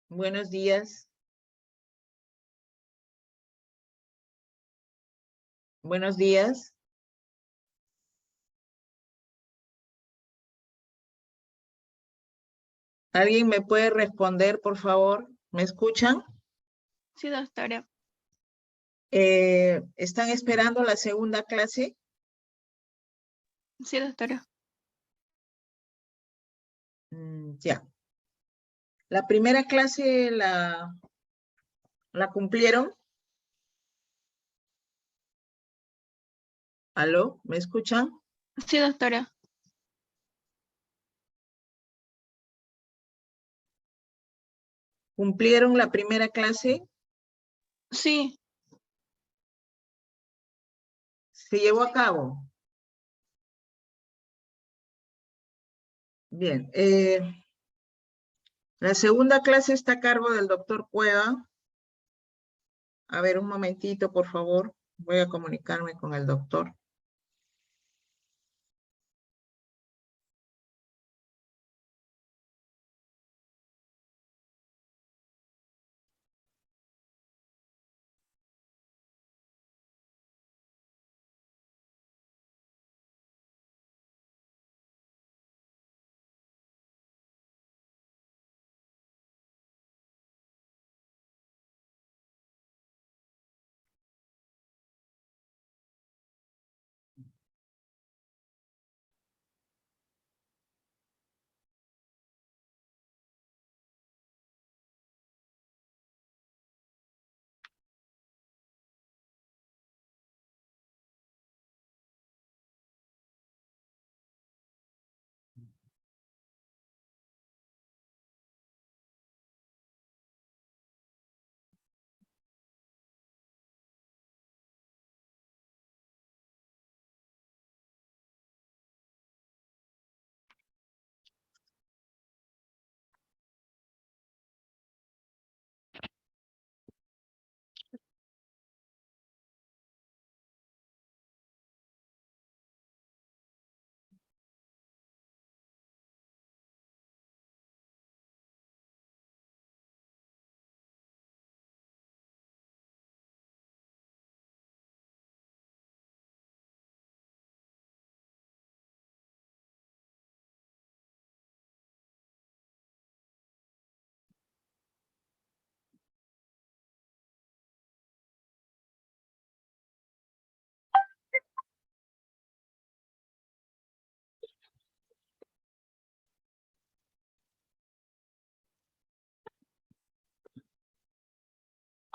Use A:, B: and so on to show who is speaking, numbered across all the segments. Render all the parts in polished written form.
A: Buenos días. Buenos días. ¿Alguien me puede responder, por favor? ¿Me escuchan?
B: Sí, doctora.
A: ¿Están esperando la segunda clase?
B: Sí, doctora.
A: Ya. ¿La primera clase la cumplieron? ¿Aló? ¿Me escuchan?
B: Sí, doctora.
A: ¿Cumplieron la primera clase?
B: Sí.
A: ¿Se llevó a cabo? Bien. La segunda clase está a cargo del doctor Cueva. A ver, un momentito, por favor. Voy a comunicarme con el doctor.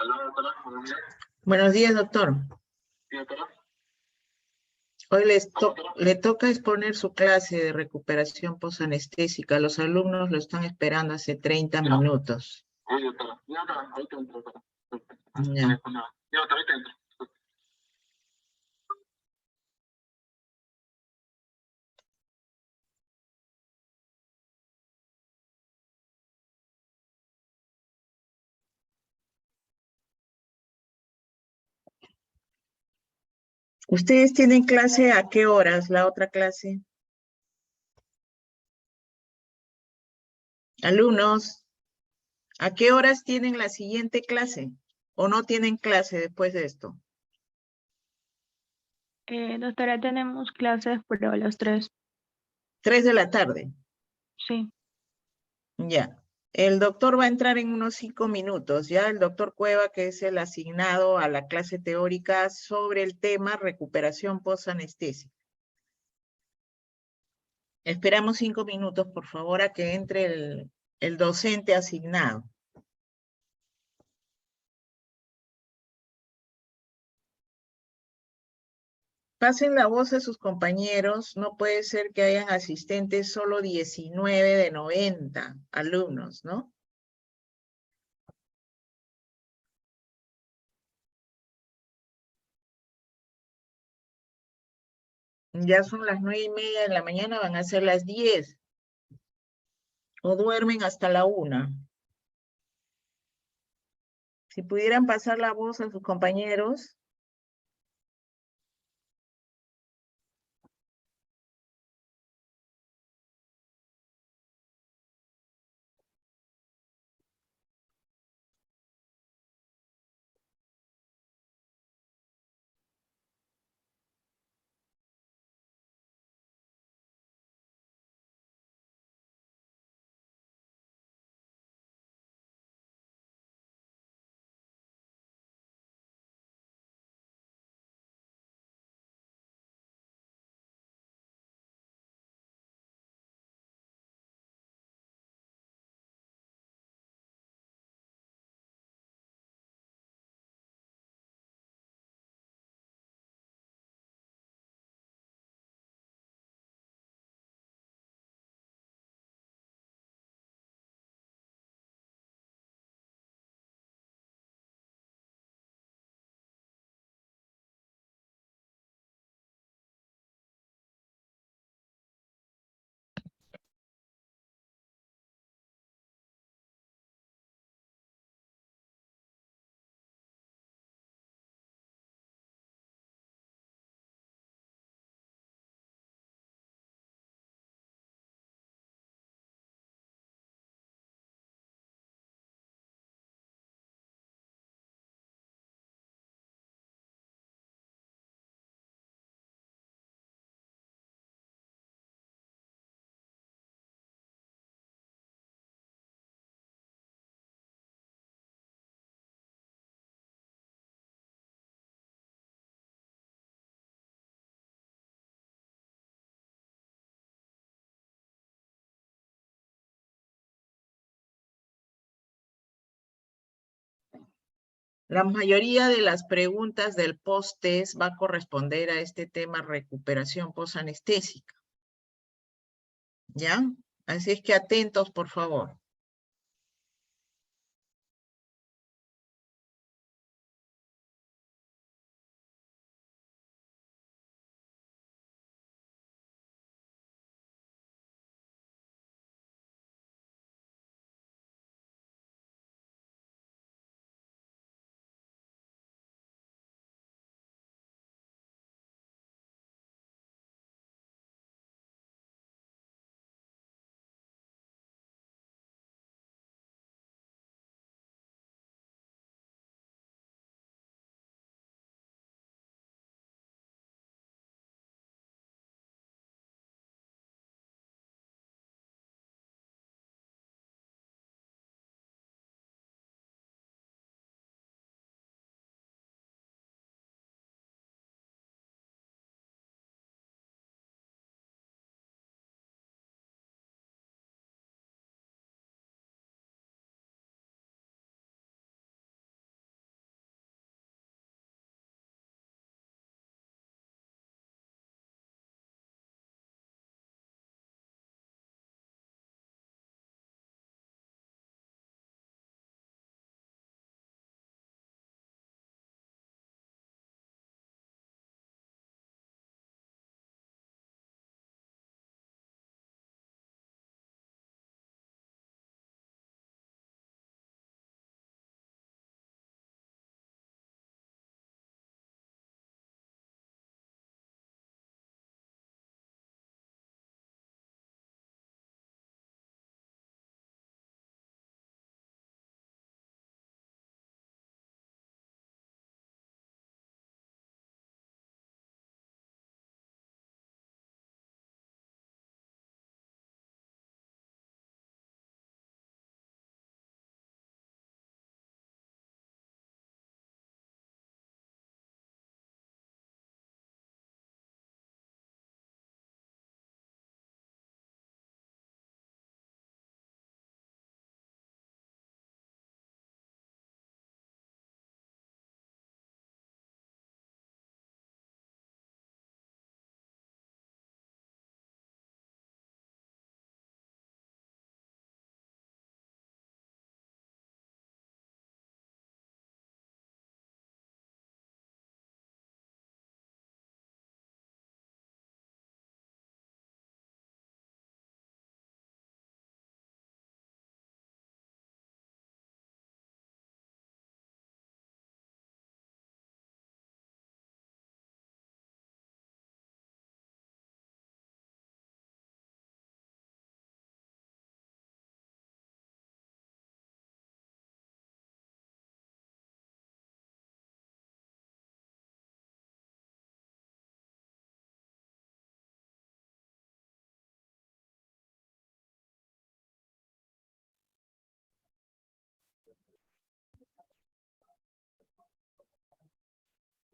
C: Hola, doctora, buenos días.
A: Buenos días, doctor.
C: Sí, doctora.
A: Hoy le toca exponer su clase de recuperación posanestésica. Los alumnos lo están esperando hace 30
C: Ya.
A: minutos.
C: Oye, doctora. Ya, doctora, ahorita entro, doctora.
A: Ya.
C: Ya, doctora, ahorita entro.
A: ¿Ustedes tienen clase a qué horas, la otra clase? Alumnos, ¿a qué horas tienen la siguiente clase? ¿O no tienen clase después de esto?
B: Doctora, tenemos clases por a las 3.
A: 3 de la tarde.
B: Sí.
A: Ya. El doctor va a entrar en unos 5 minutos. Ya el doctor Cueva, que es el asignado a la clase teórica sobre el tema recuperación posanestésica. Esperamos 5 minutos, por favor, a que entre el docente asignado. Pasen la voz a sus compañeros. No puede ser que hayan asistentes solo 19 de 90 alumnos, ¿no? Ya son las 9:30 de la mañana, van a ser las 10. O duermen hasta la 1. Si pudieran pasar la voz a sus compañeros. La mayoría de las preguntas del post-test va a corresponder a este tema recuperación posanestésica. ¿Ya? Así es que atentos, por favor.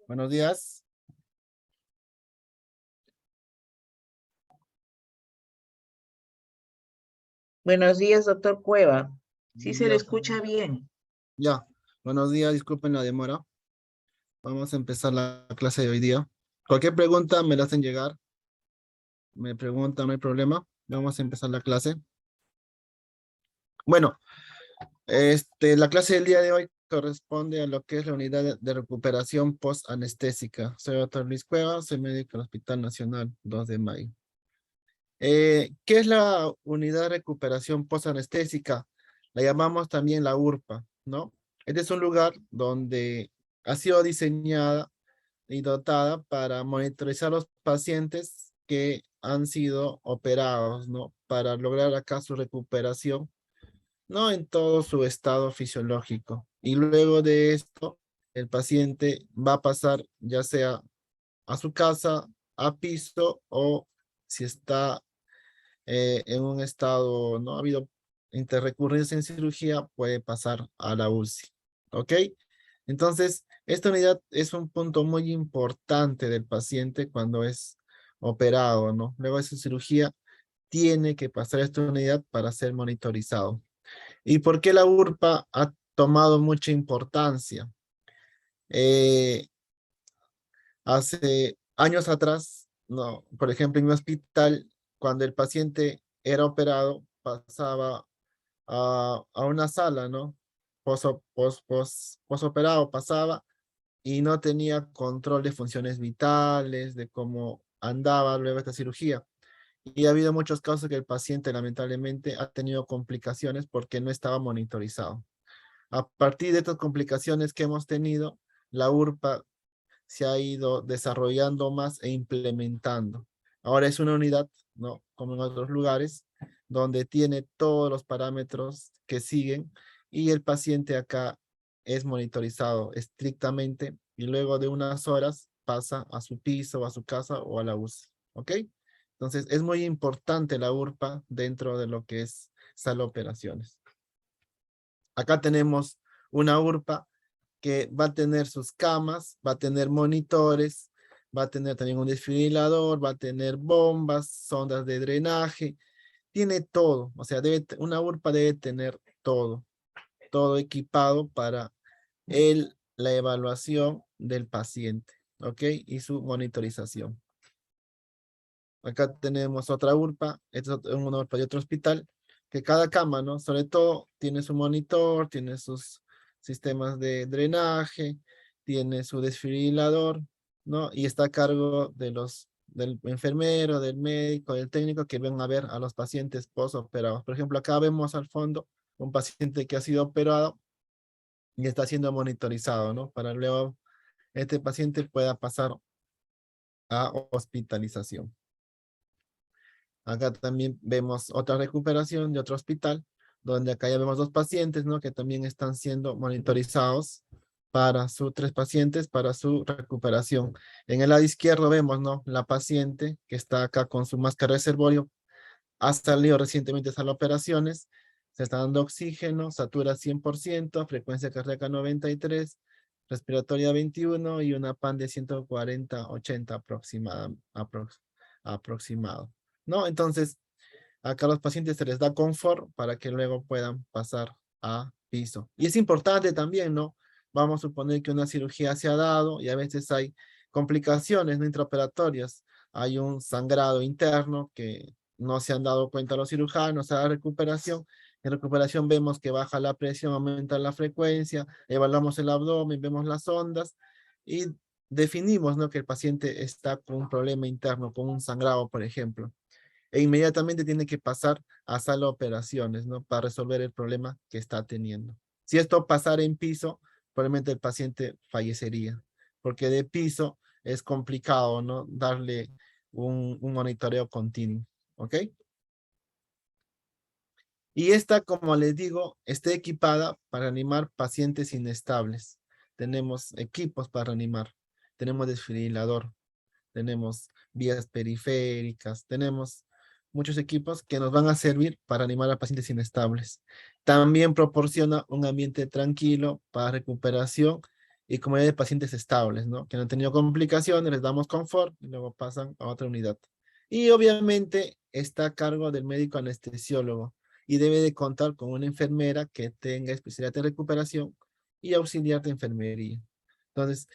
D: Buenos días.
A: Buenos días, doctor Cueva. Sí
D: Buenos
A: se le
D: días.
A: escucha bien.
D: Ya, buenos días, disculpen la demora. Vamos a empezar la clase de hoy día. Cualquier pregunta me la hacen llegar. Me preguntan, no hay problema. Vamos a empezar la clase. Bueno, la clase del día de hoy corresponde a lo que es la unidad de recuperación post-anestésica. Soy doctor Luis Cueva, soy médico del Hospital Nacional 2 de Mayo. ¿Qué es la unidad de recuperación post-anestésica? La llamamos también la URPA, ¿no? Este es un lugar donde ha sido diseñada y dotada para monitorizar a los pacientes que han sido operados, ¿no? Para lograr acá su recuperación, ¿no? En todo su estado fisiológico. Y luego de esto, el paciente va a pasar ya sea a su casa, a piso, o si está en un estado, no ha habido interrecurrencia en cirugía, puede pasar a la UCI. ¿Ok? Entonces, esta unidad es un punto muy importante del paciente cuando es operado, ¿no? Luego de su cirugía, tiene que pasar a esta unidad para ser monitorizado. ¿Y por qué la URPA ha tomado mucha importancia? Hace años atrás, no, por ejemplo, en mi hospital, cuando el paciente era operado, pasaba a una sala, ¿no? Posoperado pasaba y no tenía control de funciones vitales, de cómo andaba luego esta cirugía. Y ha habido muchos casos que el paciente lamentablemente ha tenido complicaciones porque no estaba monitorizado. A partir de estas complicaciones que hemos tenido, la URPA se ha ido desarrollando más e implementando. Ahora es una unidad, ¿no? Como en otros lugares, donde tiene todos los parámetros que siguen y el paciente acá es monitorizado estrictamente y luego de unas horas pasa a su piso, a su casa o a la UCI. ¿Ok? Entonces es muy importante la URPA dentro de lo que es sala de operaciones. Acá tenemos una URPA que va a tener sus camas, va a tener monitores, va a tener también un desfibrilador, va a tener bombas, sondas de drenaje, tiene todo. O sea, una URPA debe tener todo equipado para la evaluación del paciente, ¿ok? Y su monitorización. Acá tenemos otra URPA, esta es una URPA de otro hospital, que cada cama, ¿no? Sobre todo tiene su monitor, tiene sus sistemas de drenaje, tiene su desfibrilador, ¿no? Y está a cargo del enfermero, del médico, del técnico que ven a ver a los pacientes posoperados. Por ejemplo, acá vemos al fondo un paciente que ha sido operado y está siendo monitorizado, ¿no? Para luego este paciente pueda pasar a hospitalización. Acá también vemos otra recuperación de otro hospital, donde acá ya vemos dos pacientes, ¿no? Que también están siendo monitorizados tres pacientes para su recuperación. En el lado izquierdo vemos, ¿no? La paciente que está acá con su máscara de reservorio, ha salido recientemente a las operaciones, se está dando oxígeno, satura 100%, frecuencia cardíaca 93, respiratoria 21 y una PAN de 140-80 aproximado. ¿No? Entonces, acá a los pacientes se les da confort para que luego puedan pasar a piso. Y es importante también, ¿no? Vamos a suponer que una cirugía se ha dado y a veces hay complicaciones no intraoperatorias. Hay un sangrado interno que no se han dado cuenta los cirujanos a la recuperación. En recuperación vemos que baja la presión, aumenta la frecuencia, evaluamos el abdomen, vemos las ondas y definimos, ¿no? Que el paciente está con un problema interno, con un sangrado, por ejemplo. E inmediatamente tiene que pasar a sala de operaciones, ¿no? Para resolver el problema que está teniendo. Si esto pasara en piso, probablemente el paciente fallecería, porque de piso es complicado, ¿no? Darle un monitoreo continuo, ¿ok? Y esta, como les digo, está equipada para animar pacientes inestables. Tenemos equipos para animar. Tenemos desfibrilador, tenemos vías periféricas, tenemos muchos equipos que nos van a servir para animar a pacientes inestables. También proporciona un ambiente tranquilo para recuperación y comunidad de pacientes estables, ¿no? Que no han tenido complicaciones, les damos confort y luego pasan a otra unidad. Y obviamente está a cargo del médico anestesiólogo y debe de contar con una enfermera que tenga especialidad en recuperación y auxiliar de enfermería. Entonces,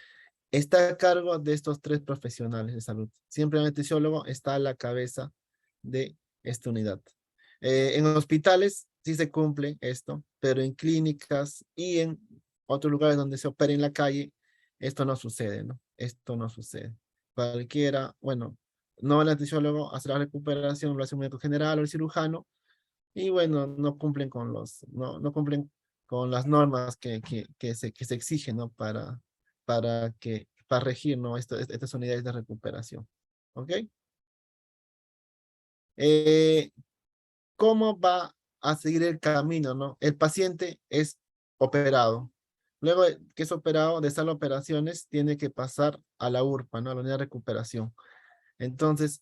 D: está a cargo de estos tres profesionales de salud. Siempre el anestesiólogo está a la cabeza de esta unidad. En hospitales sí se cumple esto, pero en clínicas y en otros lugares donde se opera en la calle, esto no sucede, ¿no? Esto no sucede. Cualquiera, bueno, no el anestesiólogo hace la recuperación, lo hace un médico general o el cirujano, y bueno, no cumplen con no cumplen con las normas que se exigen, ¿no? Para regir, ¿no? Estas unidades de recuperación. ¿Ok? ¿Cómo va a seguir el camino, no? El paciente es operado. Luego de que es operado de sala de operaciones, tiene que pasar a la URPA, ¿no? A la unidad de recuperación. Entonces,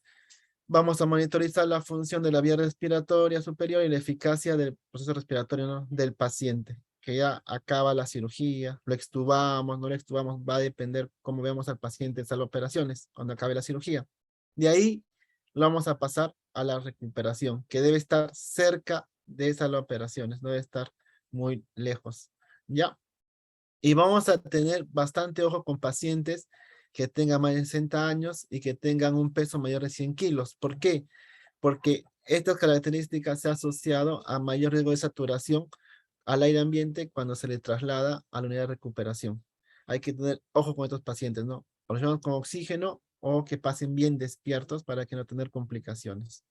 D: vamos a monitorizar la función de la vía respiratoria superior y la eficacia del proceso respiratorio, ¿no? Del paciente, que ya acaba la cirugía, lo extubamos, no lo extubamos, va a depender cómo vemos al paciente en sala de operaciones, cuando acabe la cirugía. De ahí lo vamos a pasar a la recuperación, que debe estar cerca de sala de operaciones, no debe estar muy lejos. ¿Ya? Y vamos a tener bastante ojo con pacientes que tengan más de 60 años y que tengan un peso mayor de 100 kilos. ¿Por qué? Porque estas características se han asociado a mayor riesgo de saturación al aire ambiente cuando se le traslada a la unidad de recuperación. Hay que tener ojo con estos pacientes, ¿no? Por ejemplo, con oxígeno o que pasen bien despiertos para que no tener complicaciones.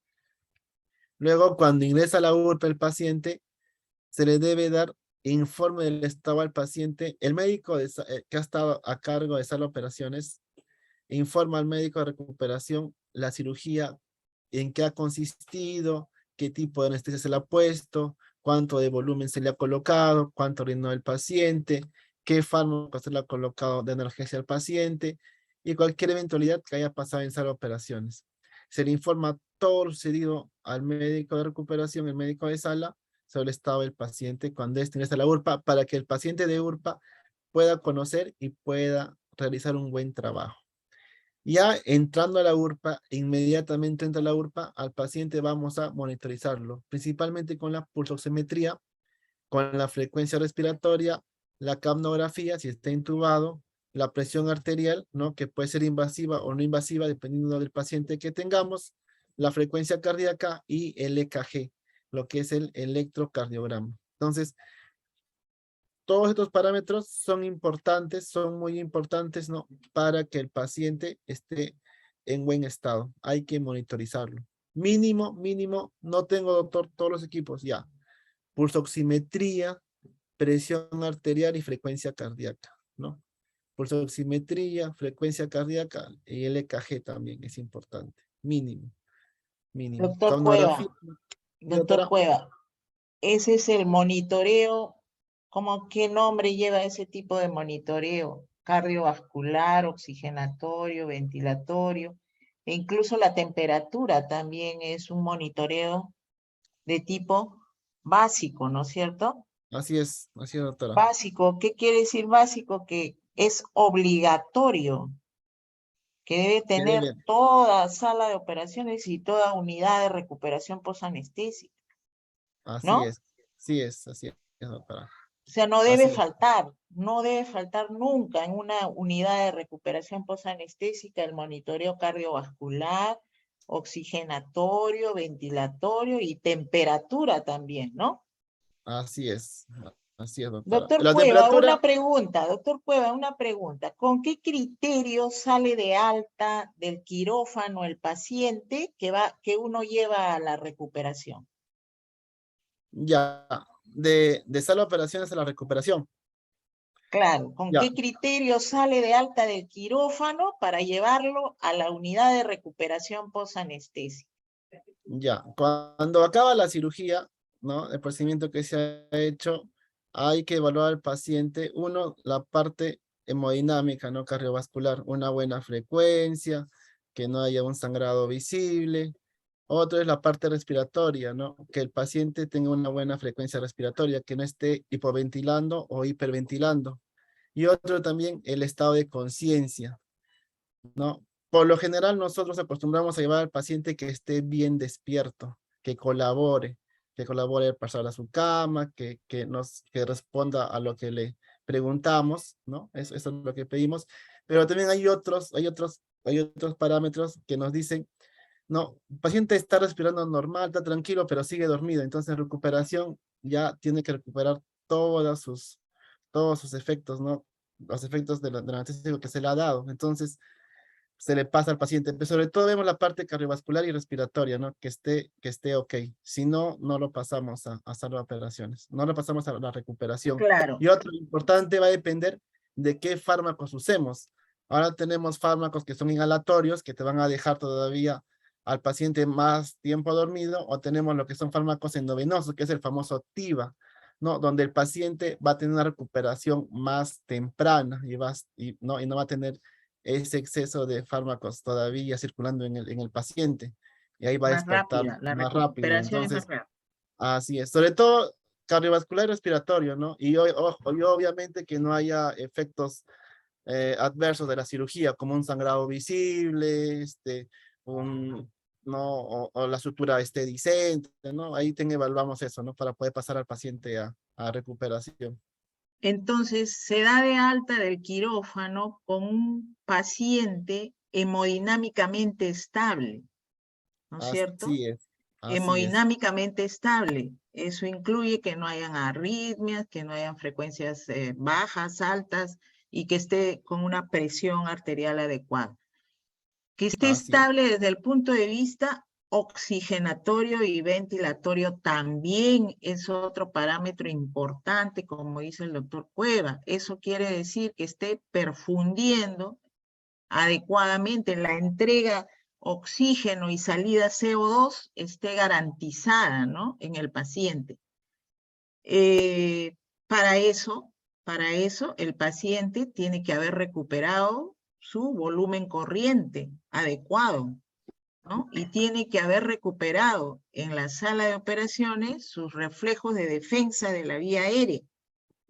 D: Luego, cuando ingresa a la URPA el paciente, se le debe dar informe del estado al paciente. El médico que ha estado a cargo de sala de operaciones informa al médico de recuperación la cirugía, en qué ha consistido, qué tipo de anestesia se le ha puesto, cuánto de volumen se le ha colocado, cuánto orinó el paciente, qué fármaco se le ha colocado de analgesia al paciente y cualquier eventualidad que haya pasado en sala de operaciones. Se le informa todo lo sucedido al médico de recuperación, el médico de sala, sobre el estado del paciente cuando ingresa a la URPA, para que el paciente de URPA pueda conocer y pueda realizar un buen trabajo. Ya entrando a la URPA, inmediatamente entra a la URPA, al paciente vamos a monitorizarlo, principalmente con la pulsoximetría, con la frecuencia respiratoria, la capnografía, si está intubado, la presión arterial, ¿no? Que puede ser invasiva o no invasiva, dependiendo del paciente que tengamos, la frecuencia cardíaca y el EKG, lo que es el electrocardiograma. Entonces, todos estos parámetros son importantes, son muy importantes, ¿no? Para que el paciente esté en buen estado. Hay que monitorizarlo. Mínimo, no tengo, doctor, todos los equipos, ya. Pulsoximetría, presión arterial y frecuencia cardíaca, ¿no? Pulsoximetría, frecuencia cardíaca y el EKG también es importante. Mínimo.
A: Doctor
D: Capnografía,
A: Cueva, doctor
D: doctora.
A: Cueva, ese es el monitoreo, ¿cómo qué nombre lleva ese tipo de monitoreo? Cardiovascular, oxigenatorio, ventilatorio, e incluso la temperatura también es un monitoreo de tipo básico, ¿no es cierto?
D: Así es, doctora.
A: Básico, ¿qué quiere decir básico? Que es obligatorio, que debe
D: Que
A: tener
D: debe-
A: toda sala de operaciones y toda unidad de recuperación posanestésica,
D: Así
A: ¿no?
D: es, así es, doctora.
A: O sea,
D: Así es.
A: no debe faltar nunca en una unidad de recuperación posanestésica el monitoreo cardiovascular, oxigenatorio, ventilatorio y temperatura también, ¿no?
D: Así es, doctora.
A: Doctor
D: La
A: Cueva,
D: temperatura,
A: una pregunta, doctor Cueva, una pregunta. ¿Con qué criterio sale de alta del quirófano el paciente que uno lleva a la recuperación?
D: ya, de sala de operaciones a la recuperación.
A: Claro, ¿con
D: Ya,
A: qué criterio sale de alta del quirófano para llevarlo a la unidad de recuperación posanestesia?
D: ya. Cuando acaba la cirugía, ¿no? El procedimiento que se ha hecho, hay que evaluar al paciente, uno, la parte hemodinámica, ¿no? Cardiovascular, una buena frecuencia, que no haya un sangrado visible. Otro es la parte respiratoria, ¿no? Que el paciente tenga una buena frecuencia respiratoria, que no esté hipoventilando o hiperventilando. Y otro también, el estado de conciencia, ¿no? Por lo general, nosotros acostumbramos a llevar al paciente que esté bien despierto, que colabore al pasar a su cama, que responda a lo que le preguntamos, ¿no? Eso es lo que pedimos. Pero también hay otros parámetros que nos dicen, no, el paciente está respirando normal, está tranquilo, pero sigue dormido. Entonces, en recuperación ya tiene que recuperar todos sus efectos, ¿no? Los efectos del anestésico que se le ha dado. Entonces, se le pasa al paciente. Pero sobre todo vemos la parte cardiovascular y respiratoria, ¿no? Que esté ok. Si no, no lo pasamos a sala de operaciones. No lo pasamos a la recuperación.
A: Claro,
D: Y otro importante va a depender de qué fármacos usemos. Ahora tenemos fármacos que son inhalatorios, que te van a dejar todavía al paciente más tiempo dormido, o tenemos lo que son fármacos endovenosos, que es el famoso TIVA, ¿no? Donde el paciente va a tener una recuperación más temprana y no va a tener ese exceso de fármacos todavía circulando en el paciente, y ahí va a
A: más
D: despertar
A: rápida, la
D: más rápido.
A: recuperación es más
D: Entonces,
A: rápida.
D: así es, sobre todo cardiovascular y respiratorio, ¿no? Y obviamente que no haya efectos adversos de la cirugía, como un sangrado visible, ¿no? O la sutura esté discente, ¿no? Ahí evaluamos eso, ¿no? Para poder pasar al paciente a recuperación.
A: Entonces, se da de alta del quirófano con un paciente hemodinámicamente estable, ¿no es cierto?
D: Así es, así es.
A: Hemodinámicamente estable. Eso incluye que no hayan arritmias, que no hayan frecuencias bajas, altas, y que esté con una presión arterial adecuada. Que esté
D: Así es.
A: estable desde el punto de vista oxigenatorio y ventilatorio también es otro parámetro importante, como dice el doctor Cueva. Eso quiere decir que esté perfundiendo adecuadamente, la entrega oxígeno y salida CO2 esté garantizada, ¿no? En el paciente. Para eso, el paciente tiene que haber recuperado su volumen corriente adecuado, ¿no? Y tiene que haber recuperado en la sala de operaciones sus reflejos de defensa de la vía aérea,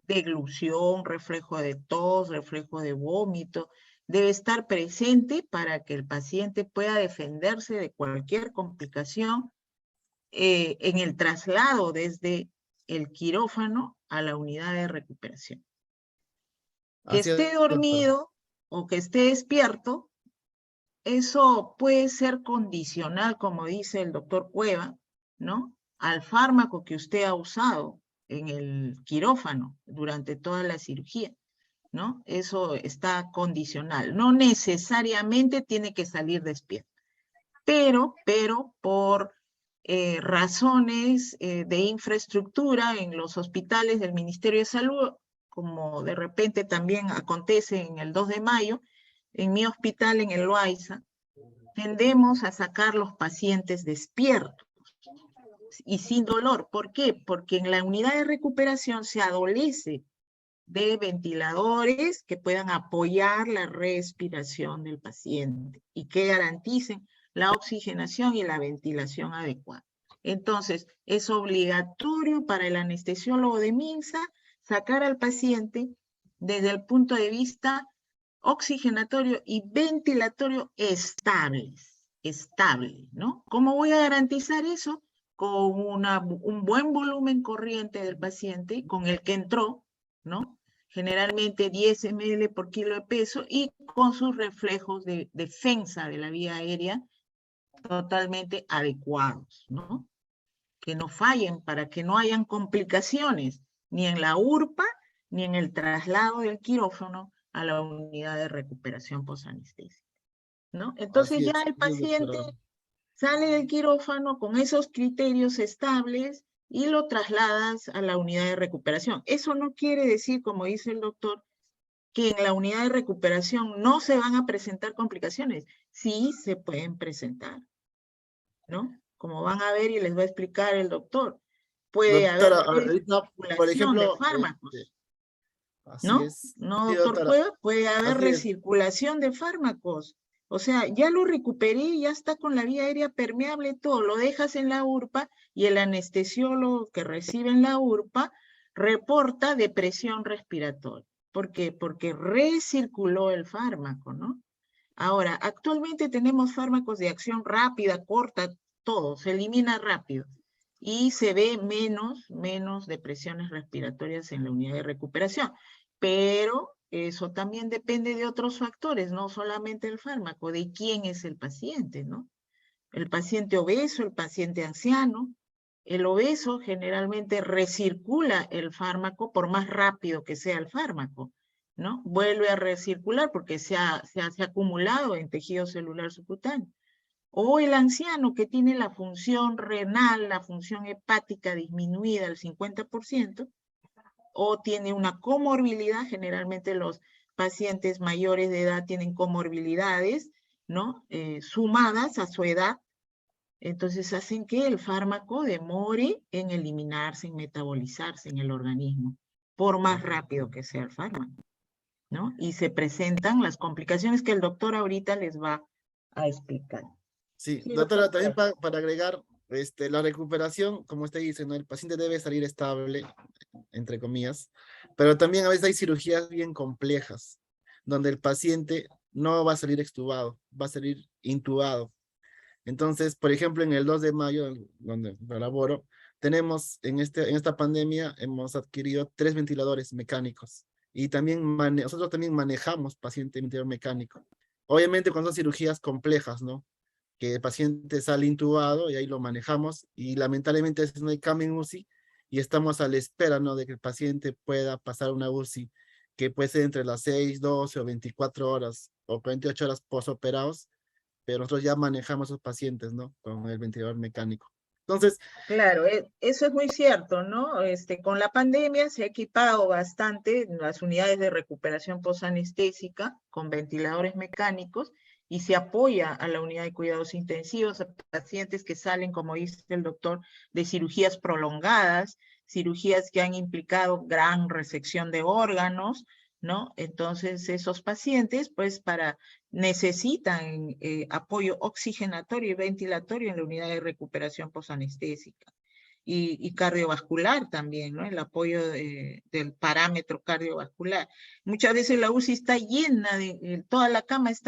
A: deglución, reflejo de tos, reflejo de vómito, debe estar presente para que el paciente pueda defenderse de cualquier complicación en el traslado desde el quirófano a la unidad de recuperación. Que
D: Así es,
A: esté
D: doctora.
A: dormido o que esté despierto, eso puede ser condicional, como dice el doctor Cueva, ¿no? Al fármaco que usted ha usado en el quirófano durante toda la cirugía, ¿no? Eso está condicional. No necesariamente tiene que salir despierto, pero por razones de infraestructura en los hospitales del Ministerio de Salud, como de repente también acontece en el 2 de mayo, en mi hospital, en el Loaiza, tendemos a sacar los pacientes despiertos y sin dolor. ¿Por qué? Porque en la unidad de recuperación se adolece de ventiladores que puedan apoyar la respiración del paciente y que garanticen la oxigenación y la ventilación adecuada. Entonces, es obligatorio para el anestesiólogo de MINSA sacar al paciente desde el punto de vista oxigenatorio y ventilatorio estable, ¿no? ¿Cómo voy a garantizar eso? Con un buen volumen corriente del paciente con el que entró, ¿no? Generalmente 10 ml por kilo de peso y con sus reflejos de defensa de la vía aérea totalmente adecuados, ¿no? Que no fallen para que no hayan complicaciones ni en la URPA ni en el traslado del quirófano a la unidad de recuperación posanestesia, ¿no? Entonces ya el
D: Así es,
A: paciente
D: doctora.
A: sale del quirófano con esos criterios estables y lo trasladas a la unidad de recuperación. Eso no quiere decir, como dice el doctor, que en la unidad de recuperación no se van a presentar complicaciones. Sí se pueden presentar, ¿no? Como van a ver y les va a explicar el doctor. Puede haber
D: Doctora, ahorita, por
A: recirculación de
D: ejemplo,
A: fármacos,
D: así
A: ¿no?
D: es.
A: No,
D: Sí,
A: doctor
D: doctora,
A: Cueva, puede haber
D: así es.
A: recirculación de fármacos. O sea, ya lo recuperé, ya está con la vía aérea permeable, todo, lo dejas en la URPA y el anestesiólogo que recibe en la URPA reporta depresión respiratoria. ¿Por qué? Porque recirculó el fármaco, ¿no? Ahora, actualmente tenemos fármacos de acción rápida, corta, todo, se elimina rápido y se ve menos depresiones respiratorias en la unidad de recuperación. Pero eso también depende de otros factores, no solamente el fármaco, de quién es el paciente, ¿no? El paciente obeso, el paciente anciano. El obeso generalmente recircula el fármaco por más rápido que sea el fármaco, ¿no? Vuelve a recircular porque se ha acumulado en tejido celular subcutáneo. O el anciano que tiene la función renal, la función hepática disminuida al 50%, o tiene una comorbilidad, generalmente los pacientes mayores de edad tienen comorbilidades, ¿no? Sumadas a su edad, entonces hacen que el fármaco demore en eliminarse, en metabolizarse en el organismo, por más rápido que sea el fármaco, ¿no? Y se presentan las complicaciones que el doctor ahorita les va a explicar.
D: Sí,
A: Sí,
D: doctora,
A: doctor
D: también
A: Cueva.
D: para agregar, la recuperación, como usted dice, ¿no? El paciente debe salir estable, entre comillas, pero también a veces hay cirugías bien complejas, donde el paciente no va a salir extubado, va a salir intubado. Entonces, por ejemplo, en el 2 de mayo, donde lo laboro, tenemos en esta pandemia, hemos adquirido 3 ventiladores mecánicos y también nosotros también manejamos paciente ventilador mecánico. Obviamente cuando son cirugías complejas, ¿no? Que el paciente sale intubado y ahí lo manejamos y lamentablemente a veces no hay cama en UCI y estamos a la espera, ¿no? De que el paciente pueda pasar una UCI que puede ser entre las 6, 12 o 24 horas o 48 horas posoperados, pero nosotros ya manejamos a esos pacientes, ¿no? Con el ventilador mecánico. Entonces,
A: Claro, eso es muy cierto, ¿no? Con la pandemia se ha equipado bastante las unidades de recuperación posanestésica con ventiladores mecánicos y se apoya a la unidad de cuidados intensivos a pacientes que salen, como dice el doctor, de cirugías prolongadas, cirugías que han implicado gran resección de órganos, ¿no? Entonces, esos pacientes, pues, necesitan apoyo oxigenatorio y ventilatorio en la unidad de recuperación posanestésica. Y cardiovascular también, ¿no? El apoyo del parámetro cardiovascular. Muchas veces la UCI está llena, toda las camas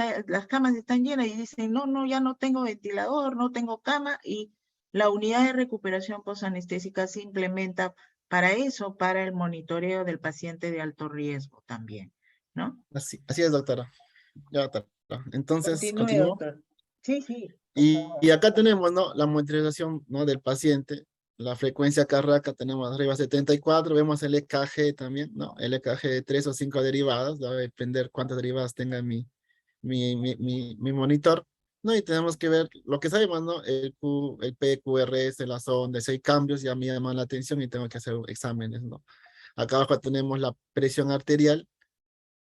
A: están llenas y dicen, no, ya no tengo ventilador, no tengo cama, y la unidad de recuperación posanestésica se implementa para eso, para el monitoreo del paciente de alto riesgo también, ¿no?
D: así es, doctora. Ya, doctora. Entonces,
A: Continúe,
D: continúo.
A: doctor. Sí, sí, por
D: Y
A: favor.
D: acá tenemos, ¿no? La monitorización, ¿no? Del paciente. La frecuencia cardíaca tenemos arriba 74, vemos el EKG también, ¿no? El EKG de 3 o 5 derivadas, va a depender cuántas derivadas tenga mi monitor, ¿no? Y tenemos que ver lo que sabemos, ¿no? El PQRS, las ondas, si hay cambios, ya me llaman la atención y tengo que hacer exámenes, ¿no? Acá abajo tenemos la presión arterial,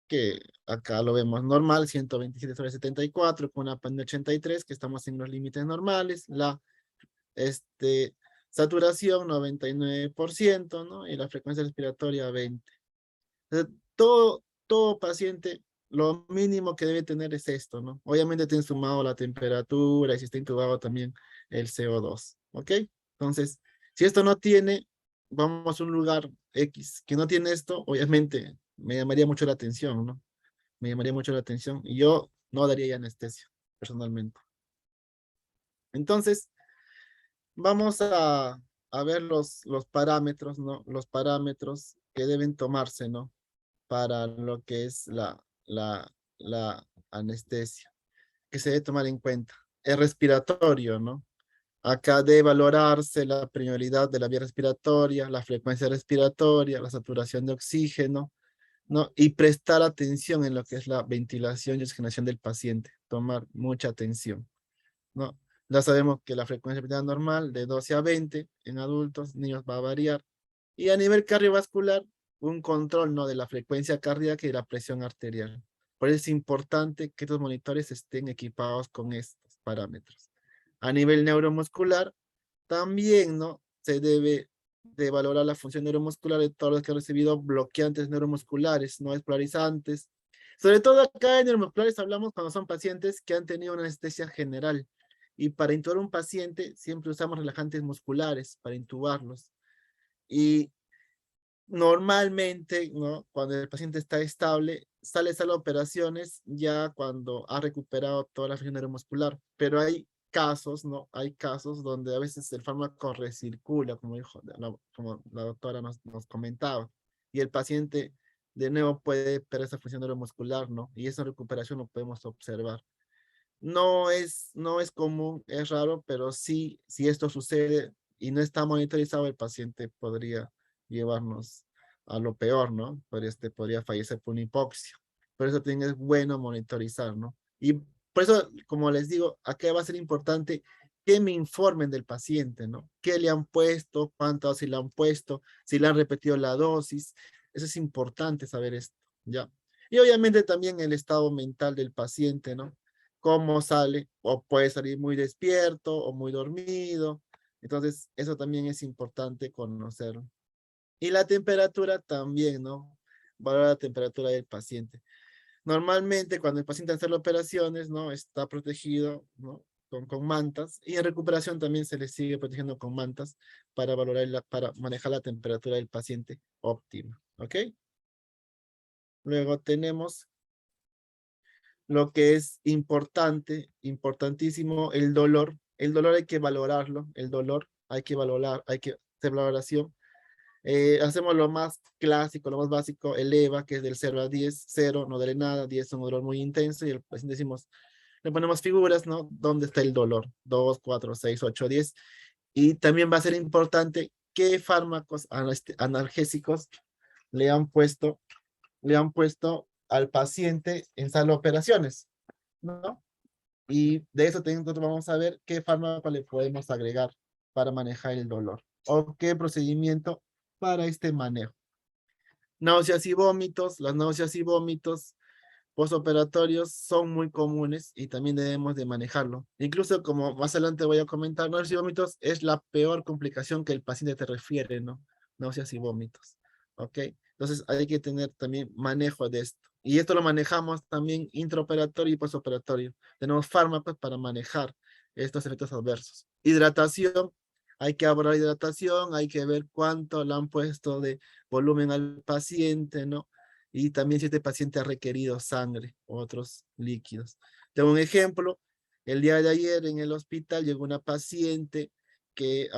D: que acá lo vemos normal, 127/74, con una PAN de 83, que estamos en los límites normales. La saturación 99%, ¿no? Y la frecuencia respiratoria 20. Entonces, todo paciente, lo mínimo que debe tener es esto, ¿no? Obviamente tiene sumado la temperatura y si está intubado también el CO2, ¿ok? Entonces, si esto no tiene, vamos a un lugar X que no tiene esto, obviamente me llamaría mucho la atención, ¿no? Me llamaría mucho la atención y yo no daría ya anestesia, personalmente. Entonces, vamos a ver los parámetros, ¿no? Los parámetros que deben tomarse, ¿no? Para lo que es la anestesia, que se debe tomar en cuenta. El respiratorio, ¿no? Acá debe valorarse la prioridad de la vía respiratoria, la frecuencia respiratoria, la saturación de oxígeno, ¿no? Y prestar atención en lo que es la ventilación y oxigenación del paciente. Tomar mucha atención, ¿no? Ya sabemos que la frecuencia respiratoria normal de 12 a 20 en adultos, niños va a variar. Y a nivel cardiovascular, un control, ¿no? De la frecuencia cardíaca y la presión arterial. Por eso es importante que estos monitores estén equipados con estos parámetros. A nivel neuromuscular, también, ¿no? Se debe de valorar la función neuromuscular de todos los que han recibido bloqueantes neuromusculares, no despolarizantes. Sobre todo acá en neuromusculares hablamos cuando son pacientes que han tenido una anestesia general. Y para intubar un paciente siempre usamos relajantes musculares para intubarlos. Y normalmente, ¿no? Cuando el paciente está estable, sale a operaciones ya cuando ha recuperado toda la función neuromuscular. Pero hay casos, ¿no? Hay casos donde a veces el fármaco recircula, como la doctora nos comentaba, y el paciente de nuevo puede perder esa función neuromuscular, ¿no? Y esa recuperación lo podemos observar. No es común, es raro, pero sí, si esto sucede y no está monitorizado, el paciente podría llevarnos a lo peor, ¿no? Podría fallecer por una hipoxia. Por eso también es bueno monitorizar, ¿no? Y por eso, como les digo, acá va a ser importante que me informen del paciente, ¿no? ¿Qué le han puesto? ¿Cuántas dosis le han puesto? Si le han repetido la dosis. Eso es importante saber esto, ¿ya? Y obviamente también el estado mental del paciente, ¿no? Cómo sale, o puede salir muy despierto o muy dormido. Entonces, eso también es importante conocerlo. Y la temperatura también, ¿no? Valorar la temperatura del paciente. Normalmente, cuando el paciente hace las operaciones, ¿no? Está protegido, ¿no? Con mantas. Y en recuperación también se le sigue protegiendo con mantas para para manejar la temperatura del paciente óptima. ¿Ok? Luego tenemos lo que es importante, importantísimo, el dolor. El dolor hay que valorarlo, el dolor hay que hacer valoración. Hacemos lo más clásico, lo más básico, el EVA, que es del 0 a 10, 0, no duele nada, 10 es un dolor muy intenso, y el paciente decimos, le ponemos figuras, ¿no? ¿Dónde está el dolor? 2, 4, 6, 8, 10. Y también va a ser importante qué fármacos analgésicos le han puesto al paciente en sala de operaciones, ¿no? Y de eso también nosotros vamos a ver qué fármaco le podemos agregar para manejar el dolor, o qué procedimiento para este manejo. Náuseas y vómitos. Las náuseas y vómitos postoperatorios son muy comunes y también debemos de manejarlo. Incluso, como más adelante voy a comentar, náuseas y vómitos es la peor complicación que el paciente te refiere, ¿no? Náuseas y vómitos, ¿ok? Entonces hay que tener también manejo de esto. Y esto lo manejamos también intraoperatorio y postoperatorio. Tenemos fármacos para manejar estos efectos adversos. Hidratación. Hay que abordar hidratación, hay que ver cuánto le han puesto de volumen al paciente, ¿no? Y también si este paciente ha requerido sangre u otros líquidos. Tengo un ejemplo. El día de ayer en el hospital llegó una paciente que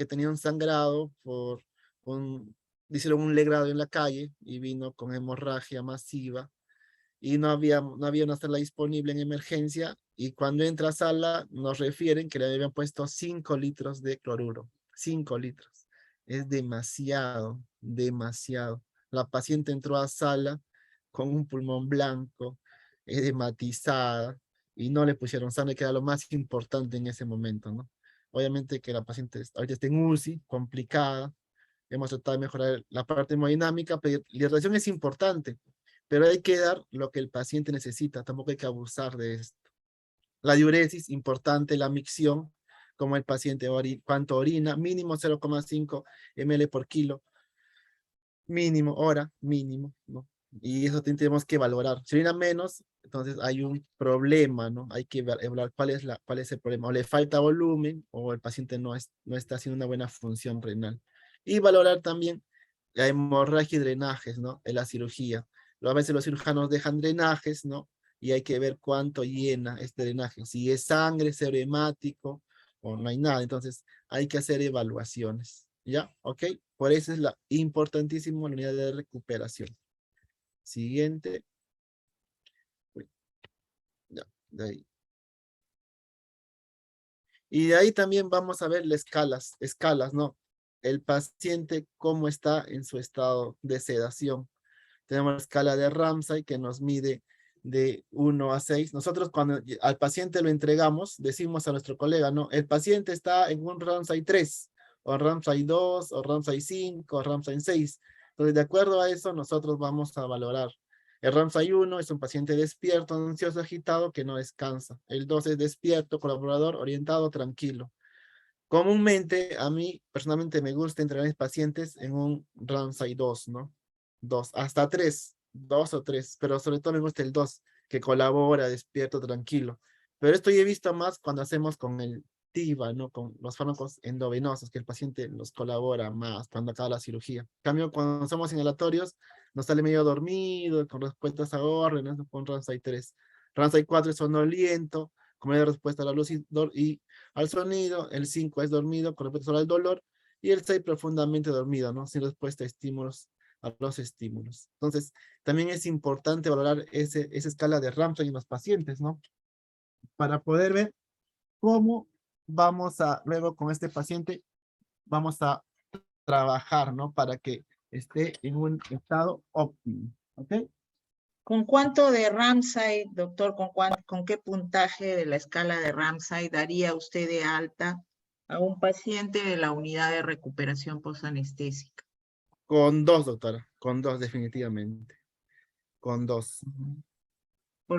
D: tenía un sangrado por hicieron un legrado en la calle y vino con hemorragia masiva y no había una sala disponible en emergencia, y cuando entra a sala nos refieren que le habían puesto 5 litros de cloruro. 5 litros. Es demasiado, demasiado. La paciente entró a sala con un pulmón blanco, edematizada, y no le pusieron sangre, que era lo más importante en ese momento, ¿no? Obviamente que la paciente ahorita está en UCI, complicada. Hemos tratado de mejorar la parte hemodinámica, pero la hidratación es importante, pero hay que dar lo que el paciente necesita, tampoco hay que abusar de esto. La diuresis, importante, la micción, como el paciente cuánto orina, mínimo 0,5 ml por kilo, mínimo, hora, mínimo, ¿no? Y eso tenemos que valorar. Si orina menos, entonces hay un problema, ¿no? Hay que evaluar cuál es el problema. O le falta volumen, o el paciente no está haciendo una buena función renal. Y valorar también la hemorragia y drenajes, ¿no? En la cirugía. A veces los cirujanos dejan drenajes, ¿no? Y hay que ver cuánto llena este drenaje. Si es sangre, cero hemático, o no hay nada. Entonces hay que hacer evaluaciones. ¿Ya? ¿Ok? Por eso es importantísimo la unidad de recuperación. Siguiente. Uy, ya, de ahí. Y de ahí también vamos a ver las escalas, ¿no? El paciente, cómo está en su estado de sedación. Tenemos la escala de Ramsay que nos mide de 1 a 6. Nosotros cuando al paciente lo entregamos, decimos a nuestro colega, no, el paciente está en un Ramsay 3, o Ramsay 2, o Ramsay 5, o Ramsay 6. Entonces, de acuerdo a eso, nosotros vamos a valorar. El Ramsay 1 es un paciente despierto, ansioso, agitado, que no descansa. El 2 es despierto, colaborador, orientado, tranquilo. Comúnmente, a mí personalmente me gusta entrenar a mis pacientes en un Ramsay 2, ¿no? 2, hasta 3, 2 o 3, pero sobre todo me gusta el 2, que colabora, despierto, tranquilo. Pero esto yo he visto más cuando hacemos con el TIVA, ¿no? Con los fármacos endovenosos, que el paciente nos colabora más cuando acaba la cirugía. En cambio, cuando somos inhalatorios, nos sale medio dormido, con respuestas a órdenes, ¿no? Con Ramsay 3. Ramsay 4 es sonoliento, con medio respuesta a la luz y al sonido. El 5 es dormido, con respuesta solo al dolor. Y el 6 profundamente dormido, ¿no? Sin respuesta a los estímulos. Entonces, también es importante valorar esa escala de Ramsay en los pacientes, ¿no? Para poder ver cómo vamos a, luego con este paciente, vamos a trabajar, ¿no? Para que esté en un estado óptimo, ¿ok?
A: ¿Con cuánto de Ramsay, doctor, con qué puntaje de la escala de Ramsay daría usted de alta a un paciente de la unidad de recuperación postanestésica?
D: Con 2, doctora, con 2 definitivamente. Con 2.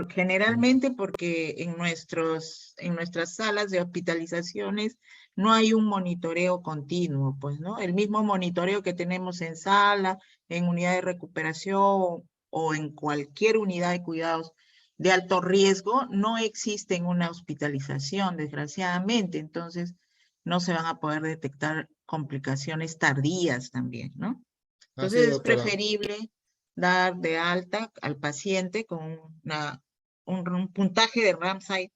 A: Generalmente porque en nuestras salas de hospitalizaciones no hay un monitoreo continuo, pues, ¿no? El mismo monitoreo que tenemos en sala, en unidad de recuperación o en cualquier unidad de cuidados de alto riesgo, no existe en una hospitalización, desgraciadamente. Entonces, no se van a poder detectar complicaciones tardías también, ¿no?
D: Así
A: Entonces,
D: es,
A: es
D: doctora.
A: preferible dar de alta al paciente con un puntaje de Ramsay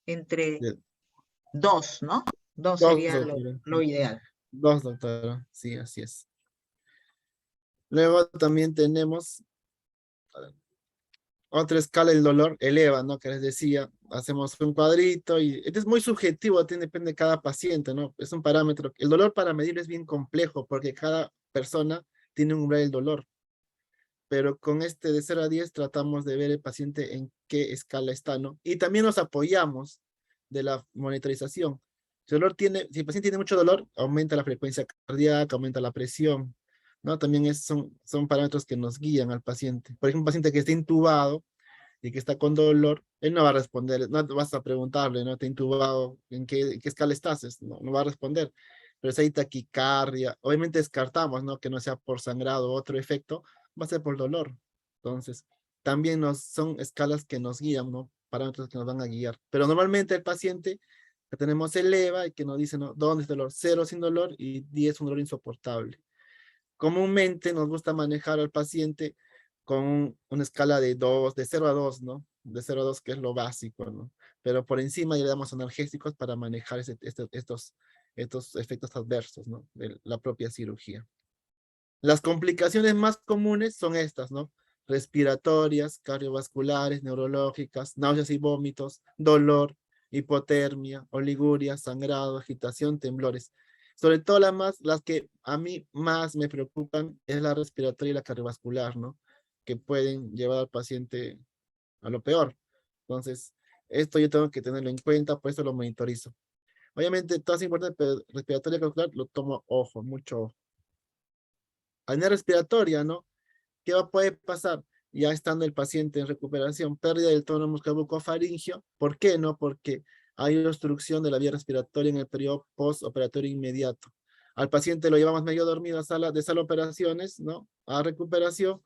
A: entre
D: Bien.
A: 2, ¿no? 2
D: 2,
A: sería
D: doctora.
A: lo ideal.
D: 2, doctora. Sí, así es. Luego también tenemos otra escala del dolor, eleva, ¿no? Que les decía, hacemos un cuadrito y este es muy subjetivo, depende de cada paciente, ¿no? Es un parámetro. El dolor para medir es bien complejo porque cada persona tiene un umbral del dolor. Pero con este de 0 a 10 tratamos de ver el paciente en qué escala está, ¿no? Y también nos apoyamos de la monitorización. Si el paciente tiene mucho dolor, aumenta la frecuencia cardíaca, aumenta la presión, ¿no? También son parámetros que nos guían al paciente. Por ejemplo, un paciente que está intubado y que está con dolor, él no va a responder, no vas a preguntarle, ¿no? ¿Te he intubado? ¿En qué escala estás? No va a responder. Pero si hay taquicardia, obviamente descartamos, ¿no? Que no sea por sangrado o otro efecto, va a ser por dolor. Entonces, también son escalas que nos guían, ¿no? Parámetros que nos van a guiar. Pero normalmente el paciente que tenemos eleva y que nos dice, ¿no? ¿Dónde es dolor? 0 sin dolor y 10 un dolor insoportable. Comúnmente nos gusta manejar al paciente con una escala de 2, de 0 a 2, ¿no? De 0 a 2, que es lo básico, ¿no? Pero por encima ya le damos analgésicos para manejar estos efectos adversos, ¿no? De la propia cirugía. Las complicaciones más comunes son estas, ¿no? Respiratorias, cardiovasculares, neurológicas, náuseas y vómitos, dolor, hipotermia, oliguria, sangrado, agitación, temblores. Sobre todo las que a mí más me preocupan es la respiratoria y la cardiovascular, ¿no? Que pueden llevar al paciente a lo peor. Entonces, esto yo tengo que tenerlo en cuenta, por eso lo monitorizo. Obviamente, todo es importante, pero respiratoria y cardiovascular lo tomo ojo, mucho ojo. Apnea respiratoria, ¿no? Puede pasar? Ya estando el paciente en recuperación, pérdida del tono muscular bucofaringio. ¿Por qué no? Porque hay obstrucción de la vía respiratoria en el periodo postoperatorio inmediato. Al paciente lo llevamos medio dormido a sala de operaciones, ¿no? A recuperación,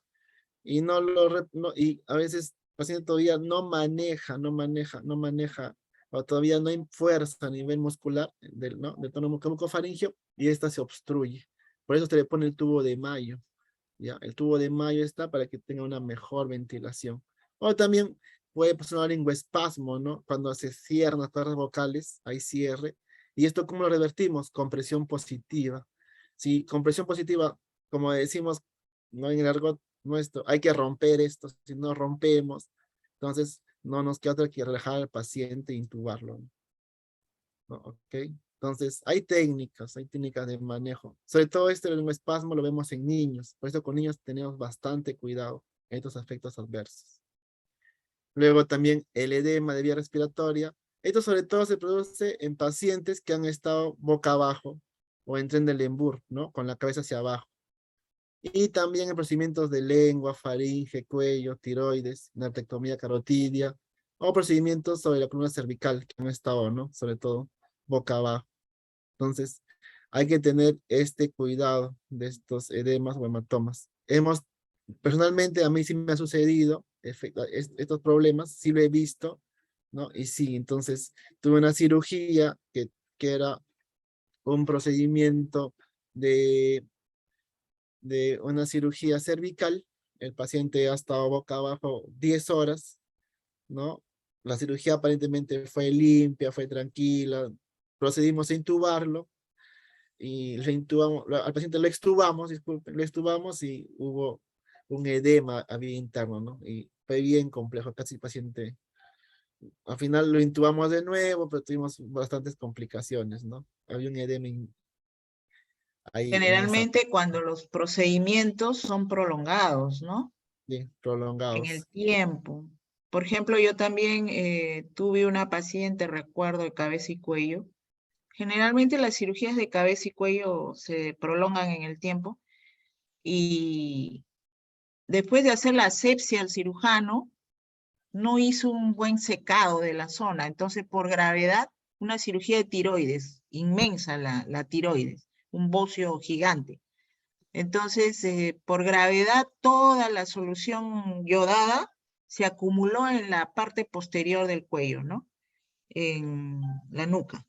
D: y y a veces el paciente todavía no maneja, o todavía no hay fuerza a nivel muscular ¿no? del tono muscular bucofaringio, y esta se obstruye. Por eso se le pone el tubo de Mayo. ¿Ya? El tubo de Mayo está para que tenga una mejor ventilación. O también puede pasar un lenguaespasmo, ¿no? Cuando se cierran las cuerdas vocales, hay cierre. ¿Y esto cómo lo revertimos? Con presión positiva. Si con presión positiva, como decimos, no en el argot nuestro, hay que romper esto. Si no rompemos, entonces no nos queda otra que relajar al paciente e intubarlo, ¿no? ¿Ok? Entonces, hay técnicas de manejo. Sobre todo este lenguaespasmo lo vemos en niños. Por eso con niños tenemos bastante cuidado en estos efectos adversos. Luego también el edema de vía respiratoria. Esto sobre todo se produce en pacientes que han estado boca abajo o en Trendelenburg, ¿no? Con la cabeza hacia abajo. Y también en procedimientos de lengua, faringe, cuello, tiroides, nephrectomía carotidia, o procedimientos sobre la columna cervical que han estado, ¿no? Sobre todo boca abajo. Entonces, hay que tener este cuidado de estos edemas o hematomas. Personalmente, a mí sí me ha sucedido estos problemas, sí lo he visto, ¿no? Y sí, entonces, tuve una cirugía que era un procedimiento de una cirugía cervical. El paciente ha estado boca abajo 10 horas, ¿no? La cirugía aparentemente fue limpia, fue tranquila. Procedimos a intubarlo y al paciente lo extubamos y hubo un edema a vía interna, ¿no? Y fue bien complejo, casi el paciente. Al final lo intubamos de nuevo, pero tuvimos bastantes complicaciones, ¿no? Había un edema ahí en esa
A: Generalmente cuando los procedimientos son prolongados, ¿no?
D: sí,
A: En el
D: prolongados.
A: tiempo. Por ejemplo, yo también tuve una paciente, recuerdo, de cabeza y cuello. Generalmente las cirugías de cabeza y cuello se prolongan en el tiempo y después de hacer la asepsia al cirujano, no hizo un buen secado de la zona. Entonces, por gravedad, una cirugía de tiroides, inmensa la tiroides, un bocio gigante. Entonces, por gravedad, toda la solución yodada se acumuló en la parte posterior del cuello, ¿no? En la nuca.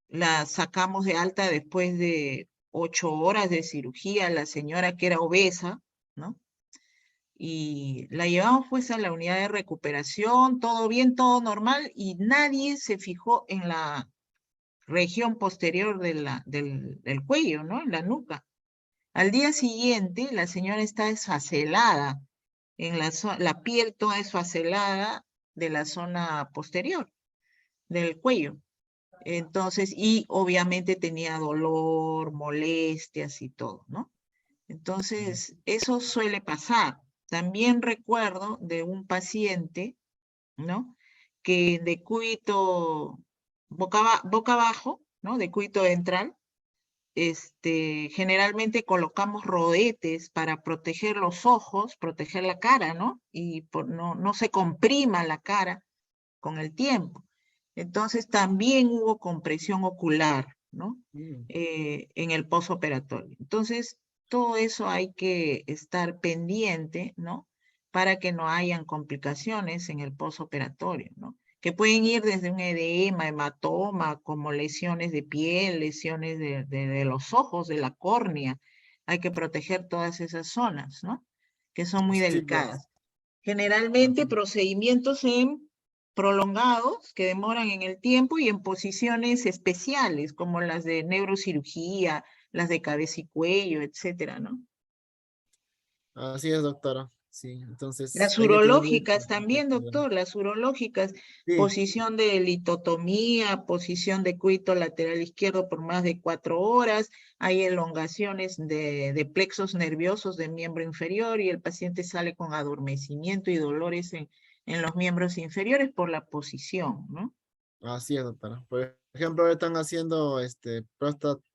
A: La sacamos de alta después de 8 horas de cirugía, la señora que era obesa, ¿no? Y la llevamos pues a la unidad de recuperación, todo bien, todo normal, y nadie se fijó en la región posterior del cuello, ¿no? En la nuca. Al día siguiente, la señora está desfacelada, la piel toda desfacelada de la zona posterior del cuello. Entonces, y obviamente tenía dolor, molestias y todo, ¿no? Entonces, eso suele pasar. También recuerdo de un paciente, ¿no? Que de cúbito boca abajo, ¿no? De cúbito ventral, generalmente colocamos rodetes para proteger los ojos, proteger la cara, ¿no? Y no se comprima la cara con el tiempo. Entonces también hubo compresión ocular, ¿no? En el posoperatorio. Entonces, todo eso hay que estar pendiente, ¿no? Para que no hayan complicaciones en el posoperatorio, ¿no? Que pueden ir desde un edema, hematoma, como lesiones de piel, lesiones de los ojos, de la córnea. Hay que proteger todas esas zonas, ¿no? Que son muy
D: Sí, pues.
A: delicadas. Generalmente
D: Ajá.
A: procedimientos prolongados que demoran en el tiempo y en posiciones especiales, como las de neurocirugía, las de cabeza y cuello, etcétera, ¿no?
D: Así es, doctora. Sí, entonces
A: Las
D: hay que tener mucho
A: urológicas también,
D: cuidado.
A: doctor, las urológicas,
D: Sí,
A: posición de litotomía, posición de cuito lateral izquierdo por más de 4 horas, hay elongaciones de plexos nerviosos del miembro inferior y el paciente sale con adormecimiento y dolores en los miembros inferiores por la posición, ¿no?
D: así es, doctora. Por ejemplo, ahora están haciendo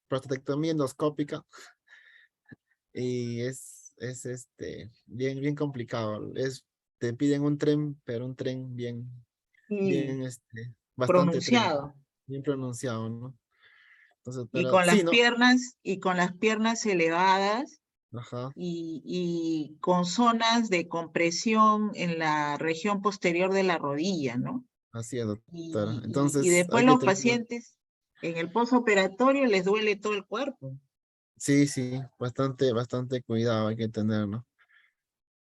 D: prostatectomía endoscópica y es bien complicado. Te piden un tren, pero un tren
A: Y
D: bastante tren,
A: pronunciado.
D: bien pronunciado, ¿no? Entonces,
A: Y
D: pero sí, ¿no?
A: con las piernas elevadas
D: Ajá,
A: y con zonas de compresión en la región posterior de la rodilla, ¿no?
D: así es, doctora.
A: Y
D: Entonces,
A: después
D: hay que
A: los
D: tener,
A: pacientes en el posoperatorio les duele todo el cuerpo.
D: sí, bastante cuidado hay que tener, ¿no?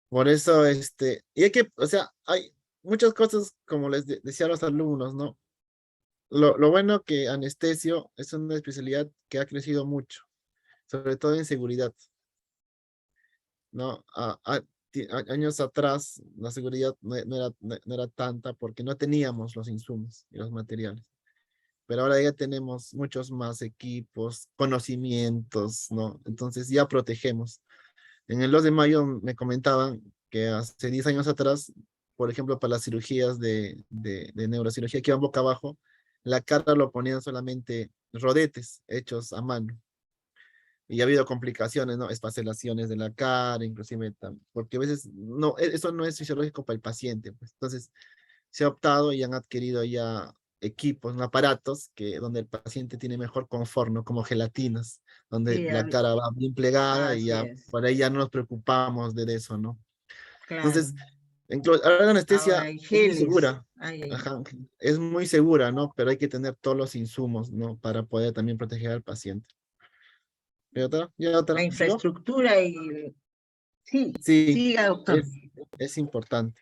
D: Por eso, y hay que, o sea, hay muchas cosas, como les decía a los alumnos, ¿no? Lo bueno que anestesio es una especialidad que ha crecido mucho, sobre todo en seguridad, ¿no? Años atrás la seguridad no era tanta porque no teníamos los insumos y los materiales, pero ahora ya tenemos muchos más equipos, conocimientos, ¿no? Entonces ya protegemos. En el 2 de mayo me comentaban que hace 10 años atrás, por ejemplo, para las cirugías de neurocirugía que iban boca abajo, la cara lo ponían solamente rodetes hechos a mano. Y ha habido complicaciones, ¿no? Espacelaciones de la cara, inclusive, porque a veces no, eso no es fisiológico para el paciente, pues. Entonces, se ha optado y han adquirido ya equipos, ¿no? Aparatos donde el paciente tiene mejor confort, ¿no? Como gelatinas, donde
A: Sí,
D: la cara va bien plegada y
A: así
D: ya
A: es,
D: por ahí ya no nos preocupamos de eso, ¿no?
A: claro.
D: Entonces, ahora la
A: Ahora
D: anestesia
A: hay
D: es muy
A: geles.
D: segura, ajá, es muy segura, ¿no? Pero hay que tener todos los insumos, ¿no? Para poder también proteger al paciente. ¿Y otra? ¿Y
A: La
D: otra? ¿Sigo?
A: infraestructura sí,
D: Sí,
A: siga, doctor.
D: es importante.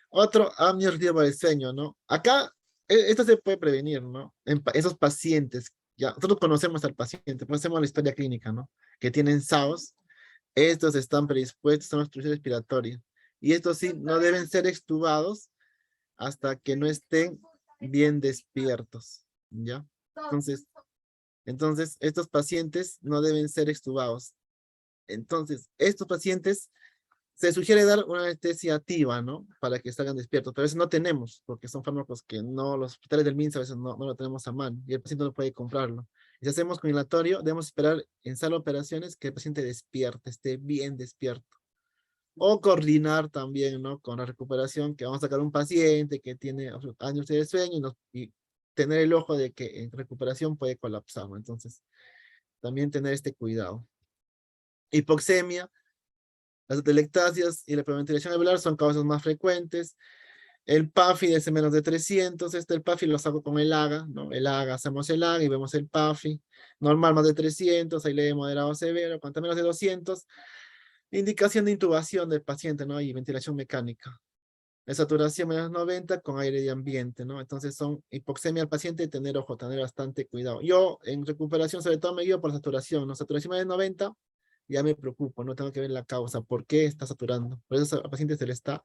D: Otro, apnea obstructiva del sueño, ¿no? Acá, esto se puede prevenir, ¿no? Esos pacientes, ya, nosotros conocemos al paciente, conocemos la historia clínica, ¿no? Que tienen SAOS, estos están predispuestos a una obstrucción respiratoria. Y estos sí, no deben ser extubados hasta que no estén bien despiertos, ¿ya? Entonces, estos pacientes no deben ser extubados. Entonces, estos pacientes se sugiere dar una anestesia activa, ¿no? Para que salgan despiertos, pero a veces no tenemos, porque son fármacos que no, los hospitales del MINSA a veces no lo tenemos a mano y el paciente no puede comprarlo. Y si hacemos con inhalatorio, debemos esperar en sala de operaciones que el paciente despierte, esté bien despierto. O coordinar también, ¿no? Con la recuperación, que vamos a sacar un paciente que tiene años de sueño y tener el ojo de que en recuperación puede colapsar, ¿no? Entonces, también tener este cuidado. Hipoxemia, las atelectasias y la hiperventilación alveolar son causas más frecuentes. El PAFI es menos de 300. El PAFI lo saco con el AGA, ¿no? El AGA, hacemos el AGA y vemos el PAFI. Normal más de 300, ahí leve moderado severo. Cuanto menos de 200, indicación de intubación del paciente, ¿no? Y ventilación mecánica. La saturación menos 90 con aire de ambiente, ¿no? Entonces son hipoxemia al paciente, tener bastante cuidado. Yo en recuperación sobre todo me guío por saturación, ¿no? Saturación menos 90, ya me preocupo, no tengo que ver la causa, ¿por qué está saturando? Por eso al paciente se le está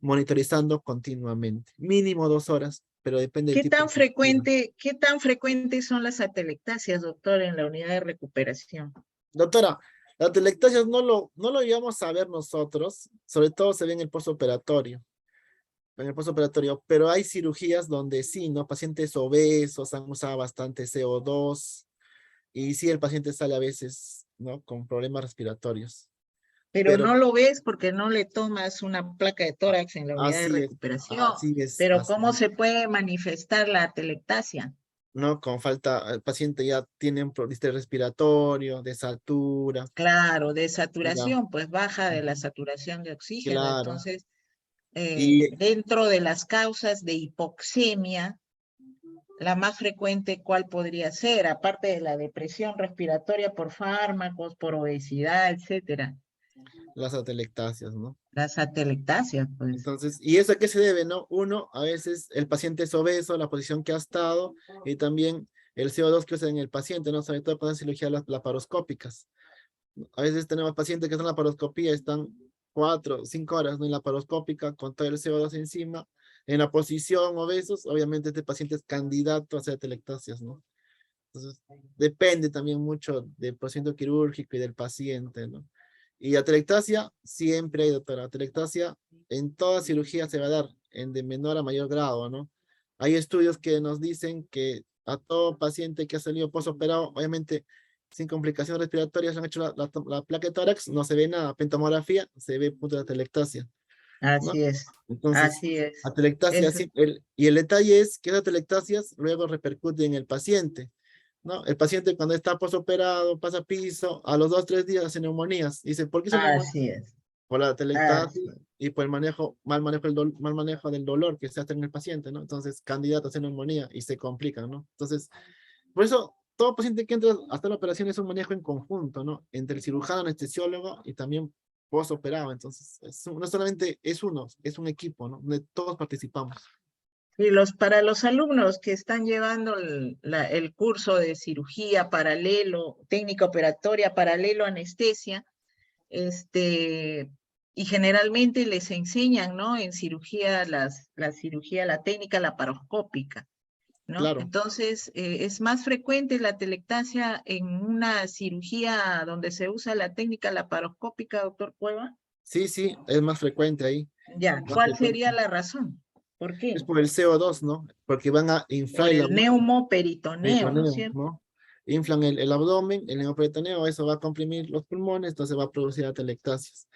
D: monitorizando continuamente, mínimo 2 horas, pero depende del
A: ¿Qué
D: tipo
A: tan
D: de fractura.
A: qué tan frecuentes son las atelectasias, doctor, en la unidad de recuperación?
D: Doctora, las atelectasias no lo íbamos a ver nosotros, sobre todo se ve en el postoperatorio, pero hay cirugías donde sí, ¿no? Pacientes obesos han usado bastante CO2 y sí, el paciente sale a veces, ¿no? Con problemas respiratorios.
A: Pero
D: Pero
A: no lo ves porque no le tomas una placa de tórax en la unidad de
D: así es,
A: recuperación.
D: así es,
A: Pero
D: así
A: ¿cómo
D: es.
A: se puede manifestar la atelectasia?
D: ¿No? Con falta, el paciente ya tiene un distrés respiratorio, desatura,
A: Claro, de
D: ya,
A: saturación, pues baja de la
D: ujú,
A: saturación de oxígeno.
D: claro.
A: Entonces,
D: Y
A: dentro de las causas de hipoxemia, la más frecuente, ¿cuál podría ser? Aparte de la depresión respiratoria por fármacos, por obesidad, etcétera.
D: las atelectasias, ¿no?
A: Las atelectasias, pues.
D: Entonces, ¿y eso a qué se debe, no? Uno, a veces el paciente es obeso, la posición que ha estado, y también el CO2 que usa en el paciente, ¿no? Sobre todo con las cirugías laparoscópicas. A veces tenemos pacientes que están en laparoscopía, están 4, 5 horas, ¿no? En laparoscópica, con todo el CO2 encima, en la posición obesos, obviamente este paciente es candidato a hacer atelectasias, ¿no? Entonces, depende también mucho del procedimiento quirúrgico y del paciente, ¿no? Y atelectasia siempre hay, doctora. Atelectasia en toda cirugía se va a dar, en de menor a mayor grado, ¿no? Hay estudios que nos dicen que a todo paciente que ha salido postoperado, obviamente sin complicaciones respiratorias, le han hecho la placa de tórax, no se ve nada, pentomografía, se ve punto de atelectasia, ¿no?
A: Así es,
D: Entonces,
A: así es.
D: atelectasia,
A: Es,
D: sí, y el detalle es que las atelectasias luego repercuten en el paciente, ¿no? El paciente cuando está posoperado, pasa piso, a los 2, 3 días hace neumonías. Dice, ¿por qué hizo neumonía?
A: así es,
D: Por la atelectasia
A: así es.
D: y por el mal manejo del dolor que se hace en el paciente, ¿no? Entonces, candidato a hacer neumonía y se complica, ¿no? Entonces, por eso, todo paciente que entra hasta la operación es un manejo en conjunto, ¿no? Entre el cirujano, anestesiólogo y también postoperado. Entonces, no solamente es uno, es un equipo, ¿no? Donde todos participamos.
A: Y para los alumnos que están llevando el curso de cirugía paralelo, técnica operatoria paralelo anestesia, y generalmente les enseñan, ¿no? En cirugía, la cirugía, la técnica laparoscópica, ¿no?
D: Claro,
A: Entonces, es más frecuente la atelectasia en una cirugía donde se usa la técnica laparoscópica, doctor Cueva.
D: sí, sí, es más frecuente ahí.
A: Ya,
D: Más
A: ¿cuál sería
D: frecuente.
A: la razón? ¿Por
D: Es
A: qué?
D: por el CO2, ¿no? Porque van a inflar
A: Por
D: el
A: el
D: abdomen,
A: neumoperitoneo, ¿no es cierto?
D: ¿no? Inflan el abdomen, el neumoperitoneo, eso va a comprimir los pulmones, entonces va a producir atelectasias.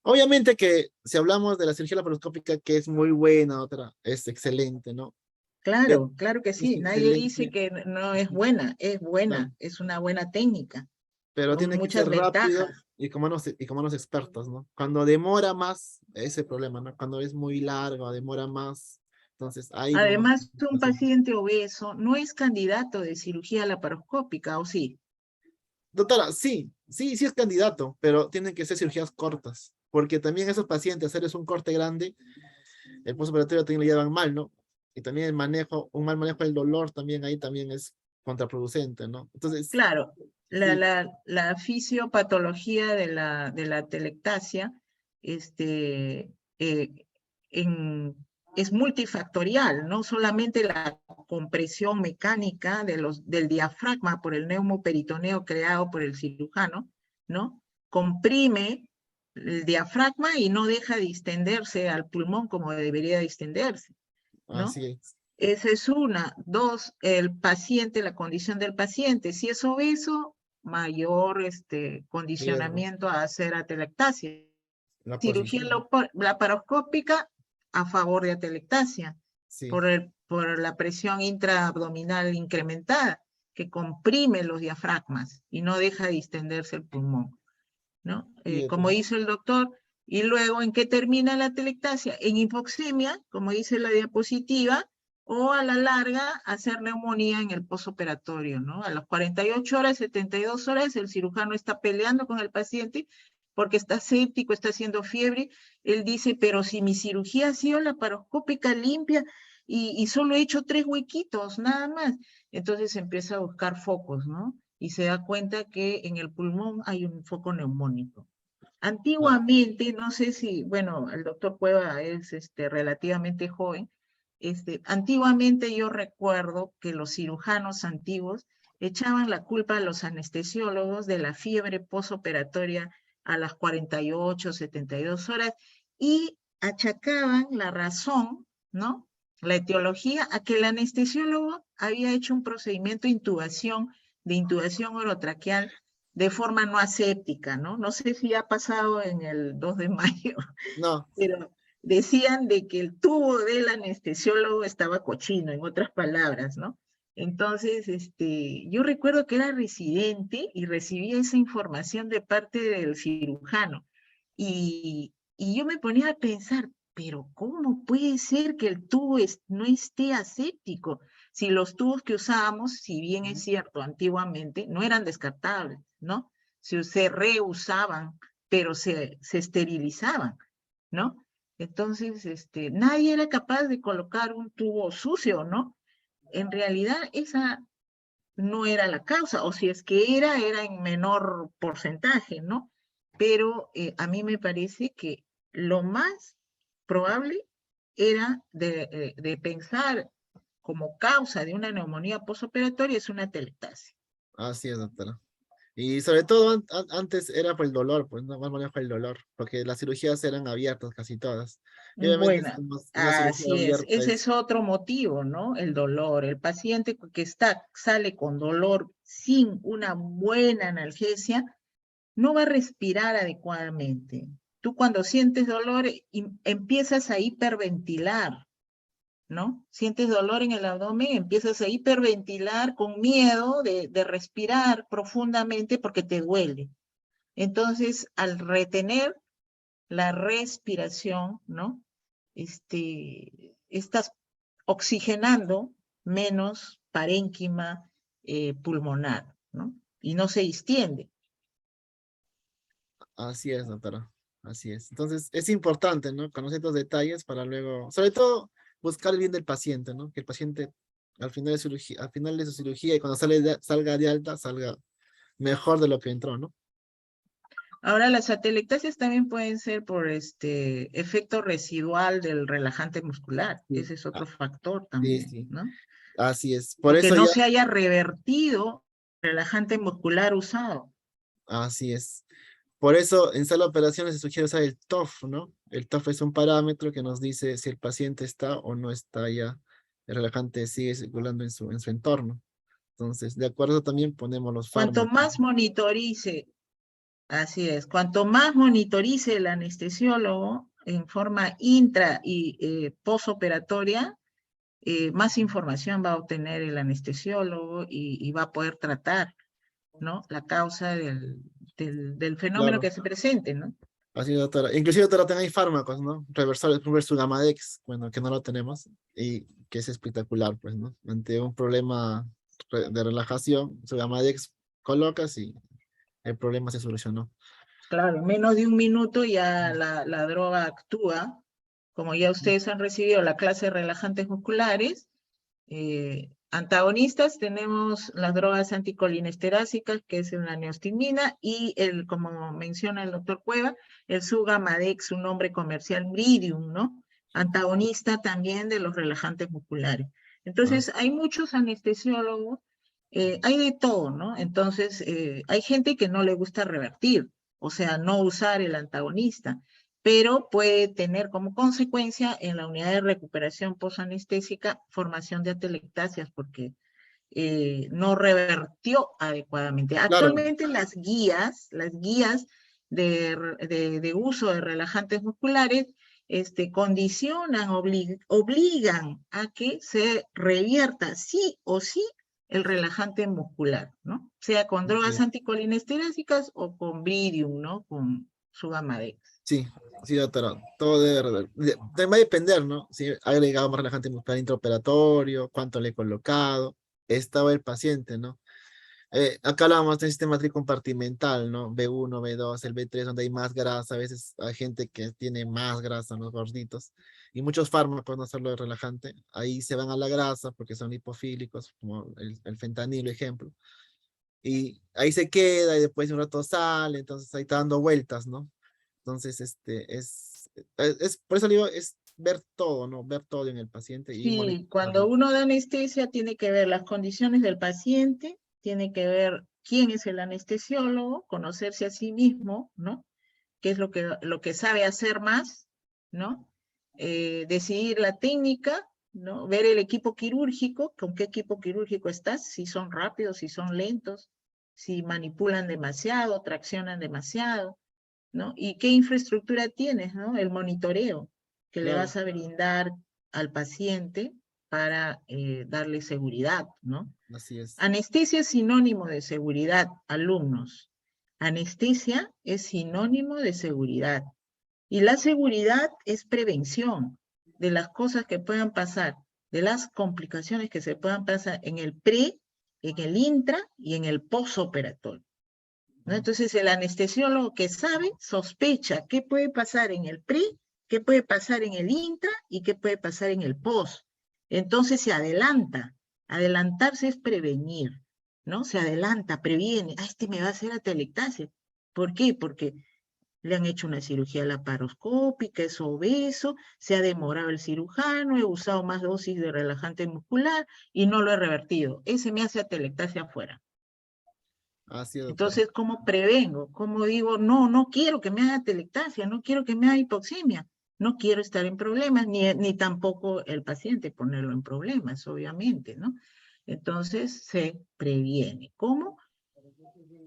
D: Obviamente que si hablamos de la cirugía laparoscópica, que es muy buena, otra, es excelente, ¿no? Pero
A: Claro, claro que
D: es
A: sí. Nadie dice
D: excelente,
A: que no es
D: claro,
A: buena, es una buena técnica,
D: pero
A: con
D: tiene que
A: muchas
D: ser rápido
A: ventajas.
D: y como los expertos, ¿no? Cuando demora más, ese problema, ¿no? Cuando es muy largo, demora más, entonces ahí vamos.
A: Además, un paciente obeso no es candidato de cirugía laparoscópica, ¿o sí?
D: Doctora, sí, sí, sí es candidato, pero tienen que ser cirugías cortas, porque también esos pacientes, hacerles un corte grande, el postoperatorio también lo llevan mal, ¿no? Y también el manejo, un mal manejo del dolor también ahí también es contraproducente, ¿no? Entonces,
A: Claro,
D: sí,
A: la fisiopatología de la atelectasia eh, en- es multifactorial, no solamente la compresión mecánica del diafragma por el neumoperitoneo creado por el cirujano, ¿no? Comprime el diafragma y no deja distenderse al pulmón como debería distenderse, ¿no?
D: así es.
A: Esa es una. Dos, el paciente, la condición del paciente. Si es obeso, mayor
D: Riesgo,
A: condicionamiento a hacer atelectasia.
D: la
A: Cirugía
D: posición,
A: laparoscópica a favor de atelectasia
D: sí,
A: por la presión intraabdominal incrementada que comprime los diafragmas y no deja distenderse el pulmón, ¿no?
D: sí,
A: Como dice el doctor, y luego, ¿en qué termina la atelectasia? En hipoxemia, como dice la diapositiva, o a la larga, hacer neumonía en el posoperatorio, ¿no? A las 48 horas, 72 horas, el cirujano está peleando con el paciente porque está séptico, está haciendo fiebre. Él dice, pero si mi cirugía ha sido laparoscópica limpia y solo he hecho 3 huequitos, nada más. Entonces empieza a buscar focos, ¿no? Y se da cuenta que en el pulmón hay un foco neumónico. Antiguamente, no sé si, bueno, el doctor Cueva es relativamente joven, antiguamente yo recuerdo que los cirujanos antiguos echaban la culpa a los anestesiólogos de la fiebre posoperatoria a las 48, 72 horas y achacaban la razón, ¿no? La etiología a que el anestesiólogo había hecho un procedimiento de intubación orotraqueal de forma no aséptica, ¿no? No sé si ha pasado en el 2 de mayo,
D: No,
A: pero decían de que el tubo del anestesiólogo estaba cochino, en otras palabras, ¿no? Entonces, yo recuerdo que era residente y recibía esa información de parte del cirujano. Y yo me ponía a pensar, pero ¿cómo puede ser que el tubo no esté aséptico? Si los tubos que usábamos, si bien es cierto, antiguamente, no eran descartables, ¿no? Se reusaban, pero se esterilizaban, ¿no? Entonces, nadie era capaz de colocar un tubo sucio, ¿no? En realidad, esa no era la causa, o si es que era en menor porcentaje, ¿no? Pero a mí me parece que lo más probable era de pensar como causa de una neumonía postoperatoria es una atelectasia.
D: así es, doctora. Y sobre todo antes era por el dolor, pues no más manejo el dolor, porque las cirugías eran abiertas casi todas. Y obviamente
A: Bueno,
D: una cirugía
A: así es.
D: abierta
A: Ese
D: es,
A: es otro motivo, ¿no? El dolor. El paciente que sale con dolor sin una buena analgesia, no va a respirar adecuadamente. Tú cuando sientes dolor empiezas a hiperventilar, ¿no? Sientes dolor en el abdomen, empiezas a hiperventilar con miedo de respirar profundamente porque te duele. Entonces, al retener la respiración, ¿no? Estás oxigenando menos parénquima pulmonar, ¿no? Y no se distiende.
D: así es, doctora. Así es. Entonces, es importante, ¿no? Conocer estos detalles para luego, sobre todo, buscar el bien del paciente, ¿no? Que el paciente al final de cirugía, al final de su cirugía y cuando salga de alta, salga mejor de lo que entró, ¿no?
A: Ahora, las atelectasias también pueden ser por efecto residual del relajante muscular.
D: Sí,
A: Ese es otro factor
D: sí,
A: también,
D: sí.
A: ¿no?
D: Así es. Por
A: O que
D: eso
A: no
D: ya,
A: se haya revertido el relajante muscular usado.
D: así es. Por eso en sala de operaciones se sugiere usar el TOF, ¿no? El TOF es un parámetro que nos dice si el paciente está o no está ya, el relajante sigue circulando en su entorno. Entonces, de acuerdo también ponemos los
A: Cuanto
D: fármacos.
A: más monitorice, así es, cuanto más monitorice el anestesiólogo en forma intra y posoperatoria, más información va a obtener el anestesiólogo y va a poder tratar, ¿no? La causa del fenómeno
D: Claro,
A: que se presente, ¿no?
D: así es, doctora. Inclusive, doctora, también hay fármacos, ¿no? Reversores, por ejemplo, su Gamadex, bueno, que no lo tenemos, y que es espectacular, pues, ¿no? Ante un problema de relajación, su Gamadex colocas y el problema se solucionó.
A: Claro, en menos de un minuto ya la droga actúa, como ya ustedes han recibido la clase de relajantes musculares, antagonistas, tenemos las drogas anticolinesterásicas, que es la neostigmina, y como menciona el doctor Cueva, el Sugamadex, un nombre comercial, Miridium, ¿no? Antagonista también de los relajantes musculares.
D: Ah,
A: Entonces, hay muchos anestesiólogos, hay de todo, ¿no? Entonces, hay gente que no le gusta revertir, o sea, no usar el antagonista, pero puede tener como consecuencia en la unidad de recuperación posanestésica formación de atelectasias porque no revertió adecuadamente.
D: claro,
A: Actualmente las guías de uso de relajantes musculares condicionan, obligan a que se revierta sí o sí el relajante muscular, ¿no? Sea con drogas anticolinesterásicas o con Viridium, ¿no? Con Sugamadex.
D: sí, sí, doctora. Todo va a depender, ¿no? Si ha agregado más relajante muscular intraoperatorio, cuánto le he colocado, estado el paciente, ¿no? Acá hablábamos del sistema tricompartimental, ¿no? B1, B2, el B3, donde hay más grasa. A veces hay gente que tiene más grasa, los gorditos. Y muchos fármacos, no solo el relajante, ahí se van a la grasa porque son lipofílicos, como el fentanilo, ejemplo. Y ahí se queda y después de un rato sale, entonces ahí está dando vueltas, ¿no? Entonces, por eso digo, es ver todo, ¿no? Ver todo en el paciente y
A: Sí, cuando
D: monitorearlo.
A: uno da anestesia tiene que ver las condiciones del paciente, tiene que ver quién es el anestesiólogo, conocerse a sí mismo, ¿no? Qué es lo que sabe hacer más, ¿no? Decidir la técnica, ¿no? Ver el equipo quirúrgico, con qué equipo quirúrgico estás, si son rápidos, si son lentos, si manipulan demasiado, traccionan demasiado, ¿no? Y qué infraestructura tienes, ¿no? El monitoreo que le
D: Claro,
A: vas a brindar al paciente para darle seguridad, ¿no?
D: así es.
A: Anestesia es sinónimo de seguridad, alumnos. Anestesia es sinónimo de seguridad. Y la seguridad es prevención de las cosas que puedan pasar, de las complicaciones que se puedan pasar en el pre, en el intra y en el postoperatorio, ¿no? Entonces el anestesiólogo que sabe, sospecha qué puede pasar en el pre, qué puede pasar en el intra y qué puede pasar en el post. Entonces se adelanta. Adelantarse es prevenir, ¿no? Se adelanta, previene. Ah, este me va a hacer atelectasia. ¿Por qué? Porque le han hecho una cirugía laparoscópica, es obeso, se ha demorado el cirujano, he usado más dosis de relajante muscular y no lo he revertido. Ese me hace atelectasia afuera.
D: Así es, doctora.
A: Entonces, ¿cómo prevengo? ¿Cómo digo, no, no quiero que me haga atelectasia, no quiero que me haga hipoxemia, no quiero estar en problemas, ni tampoco el paciente ponerlo en problemas, obviamente, ¿no? Entonces, se previene. ¿Cómo?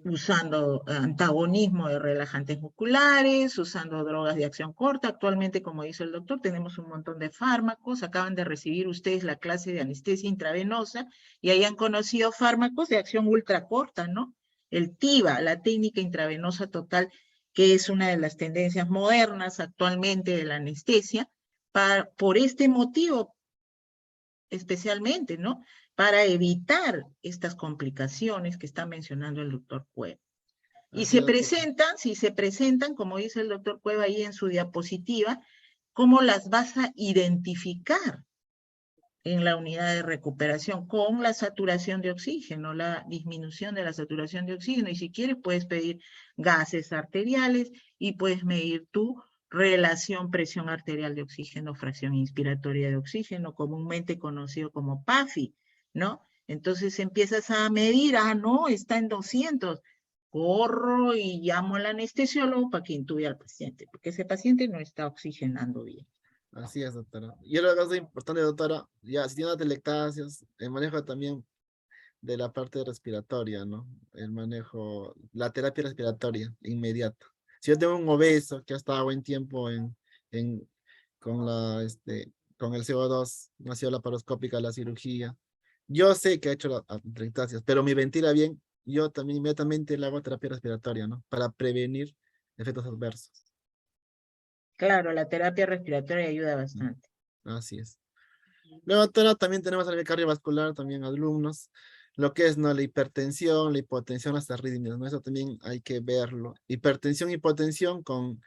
A: Usando antagonismo de relajantes musculares, usando drogas de acción corta. Actualmente, como dice el doctor, tenemos un montón de fármacos. Acaban de recibir ustedes la clase de anestesia intravenosa y hayan conocido fármacos de acción ultra corta, ¿no? El TIVA, la técnica intravenosa total, que es una de las tendencias modernas actualmente de la anestesia, por este motivo especialmente, ¿no? Para evitar estas complicaciones que está mencionando el doctor Cueva. Y
D: Así es, doctora.
A: si se presentan, como dice el doctor Cueva ahí en su diapositiva, ¿cómo las vas a identificar en la unidad de recuperación? Con la saturación de oxígeno, la disminución de la saturación de oxígeno. Y si quieres, puedes pedir gases arteriales y puedes medir tu relación presión arterial de oxígeno, fracción inspiratoria de oxígeno, comúnmente conocido como PAFI, ¿no? Entonces empiezas a medir, no, está en 200, corro y llamo al anestesiólogo para que intube al paciente, porque ese paciente no está oxigenando bien.
D: Así es, doctora. Y otra cosa importante, doctora, ya si tiene atelectasias, el manejo también de la parte respiratoria, ¿no? El manejo, la terapia respiratoria inmediata. Si yo tengo un obeso que ha estado buen tiempo en, con con el CO2, no ha sido laparoscópica la cirugía, yo sé que ha hecho las atelectasias, pero me ventila bien, yo también inmediatamente le hago terapia respiratoria, ¿no? Para prevenir efectos adversos.
A: Claro, la terapia respiratoria ayuda bastante.
D: Así es. Luego, doctora, también tenemos a nivel cardiovascular, también alumnos, lo que es, ¿no? La hipertensión, la hipotensión, las arritmias, ¿no? Eso también hay que verlo. Hipertensión, hipotensión con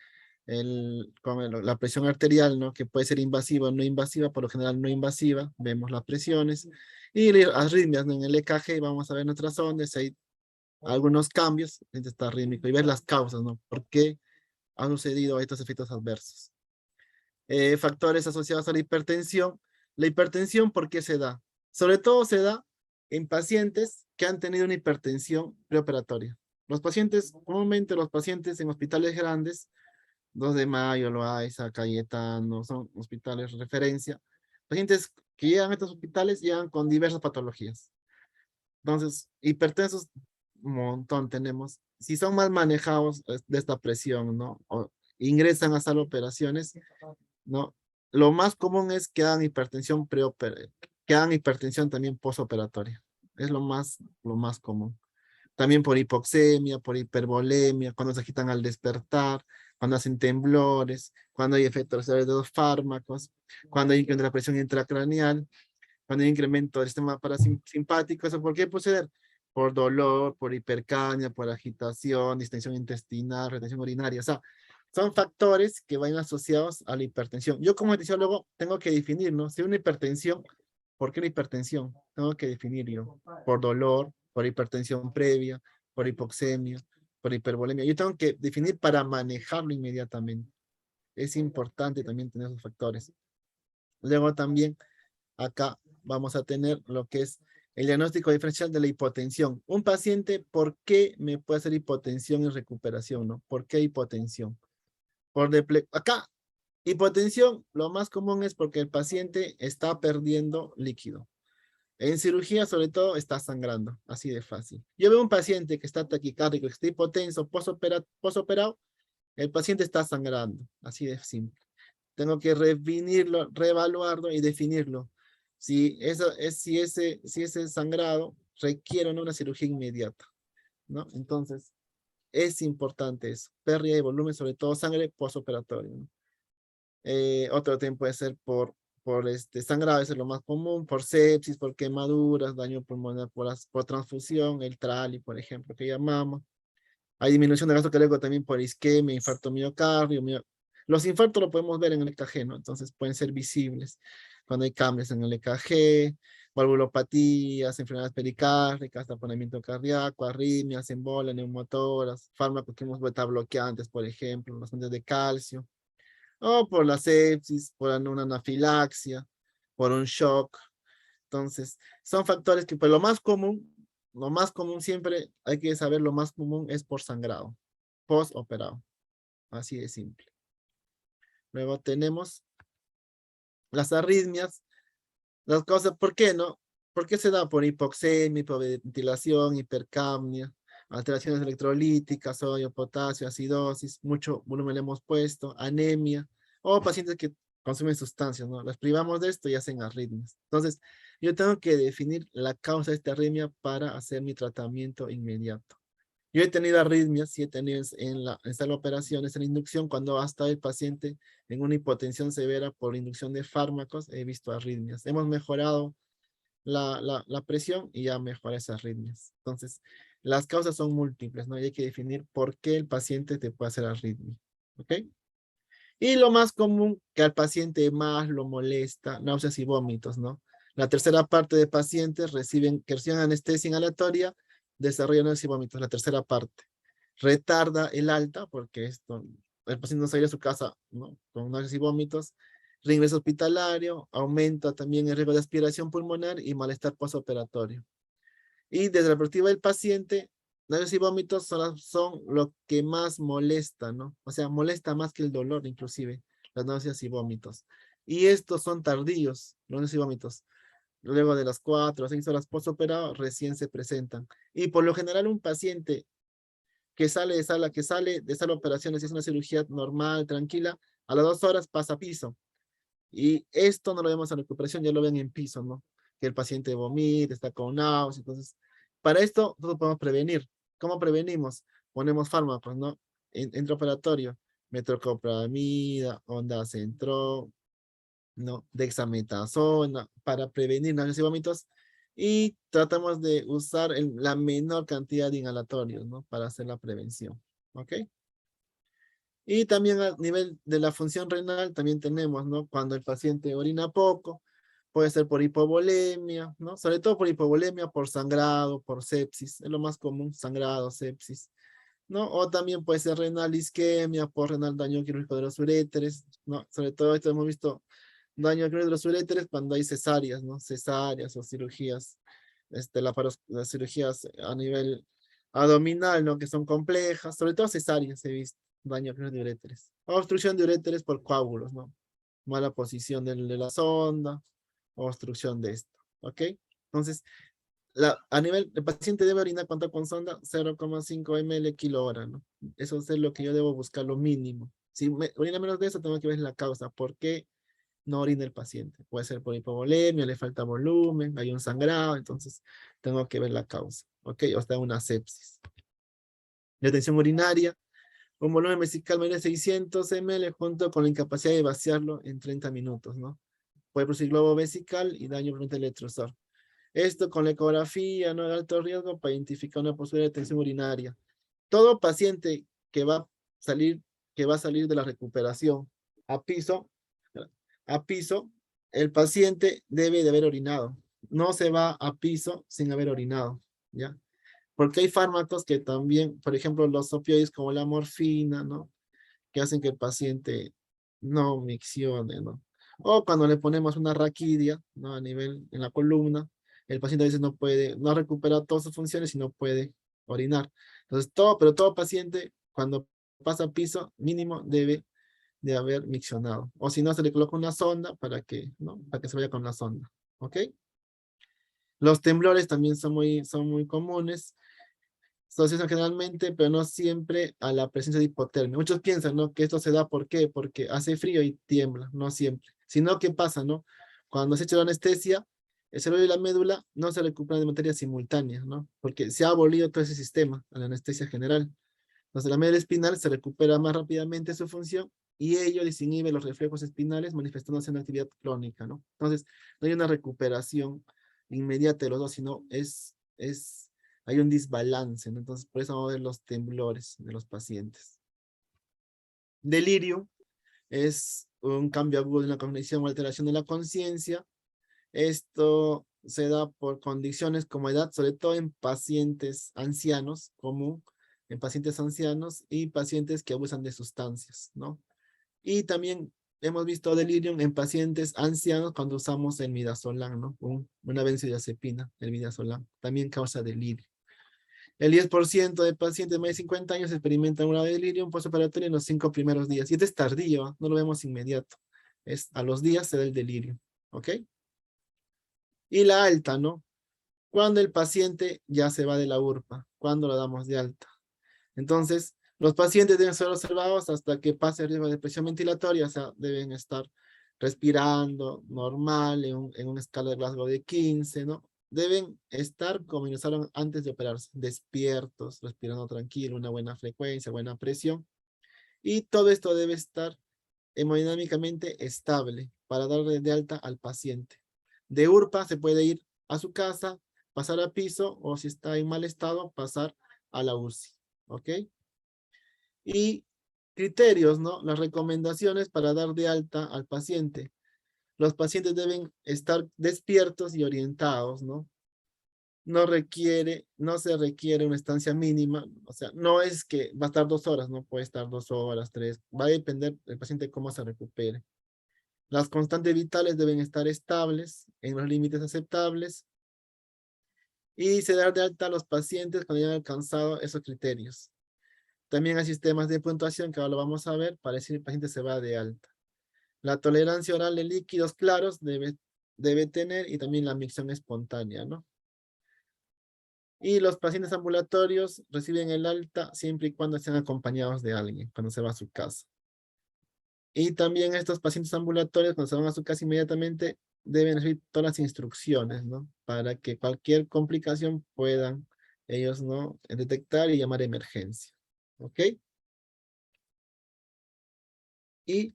D: la presión arterial, ¿no? Que puede ser invasiva o no invasiva, por lo general no invasiva, vemos las presiones. Y las arritmias, ¿no? En el EKG vamos a ver nuestras ondas, hay algunos cambios en este arrítmico y ver las causas, ¿no? ¿Por qué han sucedido estos efectos adversos? Factores asociados a la hipertensión. La hipertensión, ¿por qué se da? Sobre todo se da en pacientes que han tenido una hipertensión preoperatoria. Comúnmente los pacientes en hospitales grandes, 2 de Mayo, Loaiza, Cayetano, son hospitales de referencia. Pacientes que llegan a estos hospitales llegan con diversas patologías. Entonces, hipertensos, un montón tenemos. Si son mal manejados de esta presión, ¿no? O ingresan a sala de operaciones, ¿no? Lo más común es que hagan hipertensión que hagan hipertensión también postoperatoria. Es lo más común. También por hipoxemia, por hipervolemia, cuando se agitan al despertar, cuando hacen temblores, cuando hay efectos de los fármacos, cuando hay incremento de la presión intracraneal, cuando hay incremento del sistema parasimpático. ¿Eso por qué puede suceder? por dolor, por hipercapnia, por agitación, distensión intestinal, retención urinaria. O sea, son factores que van asociados a la hipertensión. Yo como anestesiólogo tengo que definir, ¿no? Si una hipertensión, ¿por qué la hipertensión? Tengo que definirlo. Por dolor, por hipertensión previa, por hipoxemia, por hipervolemia. Yo tengo que definir para manejarlo inmediatamente. Es importante también tener esos factores. Luego también acá vamos a tener lo que es el diagnóstico diferencial de la hipotensión. Un paciente, ¿por qué me puede hacer hipotensión en recuperación, no? ¿Por qué hipotensión? Acá, hipotensión, lo más común es porque el paciente está perdiendo líquido. En cirugía, sobre todo, está sangrando, así de fácil. Yo veo un paciente que está taquicárdico, que está hipotenso, posoperado, el paciente está sangrando, así de simple. Tengo que redefinirlo, reevaluarlo y definirlo. Si ese sangrado requiere o no una cirugía inmediata, ¿no? Entonces, es importante eso. Pérdida de volumen, sobre todo sangre postoperatorio, ¿no? Otro tiempo puede ser por sangrado, eso es lo más común, por sepsis, por quemaduras, daño pulmonar por transfusión, el trali, por ejemplo, que llamamos. Hay disminución de gasto cardíaco también por isquemia, infarto miocardio. Los infartos lo podemos ver en el EKG, ¿no? Entonces pueden ser visibles cuando hay cambios en el EKG, valvulopatías, enfermedades pericárdicas, taponamiento cardíaco, arritmias, embolia, neumotoras, fármacos que hemos beta bloqueantes, por ejemplo, los fuentes de calcio, o por la sepsis, por una anafilaxia, por un shock. Entonces, son factores que, pues lo más común siempre hay que saber, lo más común es por sangrado, postoperado. Así de simple. Luego tenemos las arritmias, las cosas, ¿por qué no? ¿Por qué se da? Por hipoxemia, hipoventilación, hipercapnia, alteraciones electrolíticas, sodio, potasio, acidosis, mucho volumen le hemos puesto, anemia, o pacientes que consumen sustancias, ¿no? Las privamos de esto y hacen arritmias. Entonces, yo tengo que definir la causa de esta arritmia para hacer mi tratamiento inmediato. Yo he tenido arritmias, sí he tenido en las operaciones, en la inducción, cuando ha estado el paciente en una hipotensión severa por inducción de fármacos, he visto arritmias. Hemos mejorado la presión y ya mejora esas arritmias. Entonces, las causas son múltiples, ¿no? Y hay que definir por qué el paciente te puede hacer arritmia, ¿ok? Y lo más común que al paciente más lo molesta, náuseas y vómitos, ¿no? La tercera parte de pacientes que reciben anestesia inhalatoria, desarrollan náuseas y vómitos, la tercera parte. Retarda el alta, porque el paciente no sale a su casa, ¿no? Con náuseas y vómitos. Reingreso hospitalario, aumenta también el riesgo de aspiración pulmonar y malestar postoperatorio. Y desde la perspectiva del paciente, náuseas y vómitos son lo que más molesta, ¿no? O sea, molesta más que el dolor, inclusive, las náuseas y vómitos. Y estos son tardíos, los náuseas y vómitos. Luego de las 4 o 6 horas postoperado, recién se presentan. Y por lo general, un paciente que sale de sala de operaciones, es una cirugía normal, tranquila, a las 2 horas pasa a piso. Y esto no lo vemos en recuperación, ya lo ven en piso, ¿no? Que el paciente vomita, está con náuseas. Entonces, para esto, nosotros podemos prevenir. ¿Cómo prevenimos? Ponemos fármacos, ¿no? Intraoperatorio, metoclopramida, ondansetron, ¿no? Dexametasona, para prevenir náuseas y vómitos. Y tratamos de usar la menor cantidad de inhalatorios, ¿no? Para hacer la prevención, ¿ok? Y también a nivel de la función renal, también tenemos, ¿no? Cuando el paciente orina poco, puede ser por hipovolemia, ¿no? Sobre todo por hipovolemia, por sangrado, por sepsis, es lo más común, sangrado, sepsis, ¿no? O también puede ser renal isquemia, por renal daño quirúrgico de los uréteres, ¿no? Sobre todo esto hemos visto daño quirúrgico de los uréteres cuando hay cesáreas, ¿no? Cesáreas o cirugías, las cirugías a nivel abdominal, ¿no? Que son complejas, sobre todo cesáreas he visto daño de uréteres. Obstrucción de uréteres por coágulos, ¿no? Mala posición de la sonda, obstrucción de esto, ¿ok? Entonces, a nivel, el paciente debe orinar con sonda 0,5 ml kilo hora, ¿no? Eso es lo que yo debo buscar, lo mínimo. Si orina menos de eso, tengo que ver la causa. ¿Por qué no orina el paciente? Puede ser por hipovolemia, le falta volumen, hay un sangrado, entonces tengo que ver la causa, ¿ok? O está una sepsis. La tensión urinaria, un volumen vesical mayor de 600 ml junto con la incapacidad de vaciarlo en 30 minutos, ¿no? Puede producir globo vesical y daño por el electrosor. Esto con la ecografía, ¿no? De alto riesgo para identificar una posible tensión urinaria. Todo paciente que va a salir de la recuperación a piso, el paciente debe de haber orinado. No se va a piso sin haber orinado, ¿ya? Porque hay fármacos que también, por ejemplo, los opioides como la morfina, ¿no? Que hacen que el paciente no miccione, ¿no? O cuando le ponemos una raquidia, ¿no? A nivel en la columna, el paciente a veces no puede, no recupera todas sus funciones y no puede orinar. Entonces, pero todo paciente, cuando pasa a piso, mínimo debe de haber miccionado. O si no, se le coloca una sonda para que, ¿no? Para que se vaya con la sonda, ¿ok? Los temblores también son muy comunes. Se asocian generalmente, pero no siempre a la presencia de hipotermia. Muchos piensan, ¿no? Que esto se da, ¿por qué? Porque hace frío y tiembla, no siempre. Sino, ¿qué pasa, no? Cuando se echa la anestesia, el cerebro y la médula no se recuperan de manera simultánea, ¿no? Porque se ha abolido todo ese sistema, la anestesia general. Entonces, la médula espinal se recupera más rápidamente su función y ello desinhibe los reflejos espinales manifestándose en actividad crónica, ¿no? Entonces, no hay una recuperación inmediata de los dos, sino hay un desbalance, ¿no? Entonces, por eso vamos a ver los temblores de los pacientes. Delirio es un cambio agudo en la cognición o alteración de la conciencia. Esto se da por condiciones como edad, sobre todo en pacientes ancianos, común en pacientes ancianos y pacientes que abusan de sustancias, ¿no? Y también hemos visto delirium en pacientes ancianos cuando usamos el midazolam, ¿no? Una benzodiazepina, el midazolam, también causa delirio. El 10% de pacientes de más de 50 años experimentan una delirium postoperatorio en los 5 primeros días. Y este es tardío, no lo vemos inmediato. A los días se da el delirio, ¿ok? Y la alta, ¿no? Cuando el paciente ya se va de la URPA, cuando lo damos de alta. Entonces, los pacientes deben ser observados hasta que pase el riesgo de presión ventilatoria, o sea, deben estar respirando normal en una escala de Glasgow de 15, ¿no? Deben estar como ingresaron antes de operarse, despiertos, respirando tranquilo, una buena frecuencia, buena presión. Y todo esto debe estar hemodinámicamente estable para darle de alta al paciente. De URPA se puede ir a su casa, pasar a piso, o si está en mal estado, pasar a la UCI. ¿Ok? Y criterios, ¿no? Las recomendaciones para dar de alta al paciente. Los pacientes deben estar despiertos y orientados, ¿no? No se requiere una estancia mínima, o sea, no es que va a estar 2 horas, no puede estar 2 horas, 3, va a depender del paciente cómo se recupere. Las constantes vitales deben estar estables, en los límites aceptables, y se da de alta a los pacientes cuando hayan alcanzado esos criterios. También hay sistemas de puntuación que ahora lo vamos a ver para decir si el paciente se va de alta. La tolerancia oral de líquidos claros debe tener y también la micción espontánea, ¿no? Y los pacientes ambulatorios reciben el alta siempre y cuando estén acompañados de alguien, cuando se va a su casa. Y también estos pacientes ambulatorios, cuando se van a su casa inmediatamente, deben recibir todas las instrucciones, ¿no? Para que cualquier complicación puedan ellos, ¿no? Detectar y llamar a emergencia. ¿Ok? Y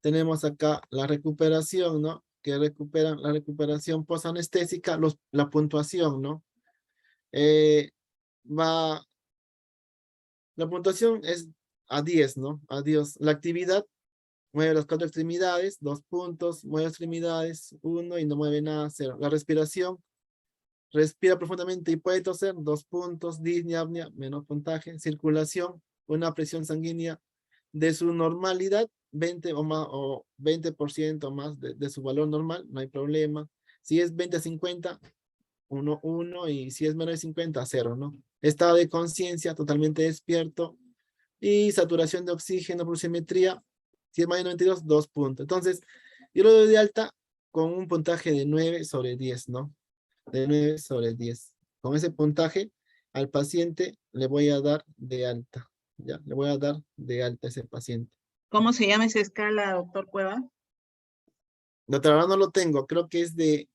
D: tenemos acá la recuperación, ¿no? Que recuperan la recuperación posanestésica, la puntuación, ¿no? La puntuación es a 10, ¿no? A 10. La actividad mueve las 4 extremidades, 2 puntos, mueve extremidades, 1 y no mueve nada, 0. La respiración, respira profundamente y puede toser, 2 puntos, disnea, apnea, menos puntaje. Circulación, una presión sanguínea de su normalidad, 20 o más, o 20% más de su valor normal, no hay problema. Si es 20 a 50, 1, 1, y si es menos de 50, 0, ¿no? Estado de conciencia, totalmente despierto, y saturación de oxígeno por simetría, si es más de 92, 2 puntos. Entonces, yo lo doy de alta con un puntaje de 9 sobre 10, ¿no? De 9 sobre 10. Con ese puntaje, al paciente le voy a dar de alta. Ya, le voy a dar de alta a ese paciente.
A: ¿Cómo se llama esa escala, doctor Cueva?
D: Doctor, ahora no lo tengo, creo que es de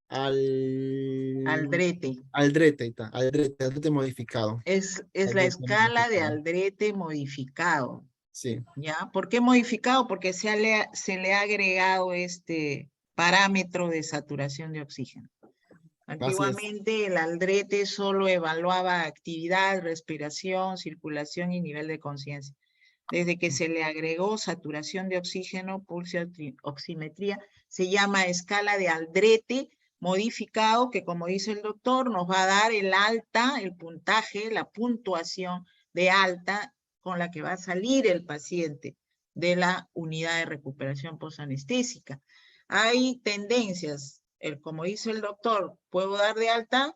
A: Aldrete.
D: Aldrete modificado.
A: Es la
D: Aldrete
A: escala de
D: modificado.
A: Aldrete modificado.
D: Sí.
A: ¿Ya? ¿Por qué modificado? Porque se le ha agregado este parámetro de saturación de oxígeno. Antiguamente el Aldrete solo evaluaba actividad, respiración, circulación y nivel de conciencia. Desde que se le agregó saturación de oxígeno, pulso, oximetría, se llama escala de Aldrete modificado, que como dice el doctor, nos va a dar el alta, el puntaje, la puntuación de alta con la que va a salir el paciente de la unidad de recuperación posanestésica. Hay tendencias, como dice el doctor, puedo dar de alta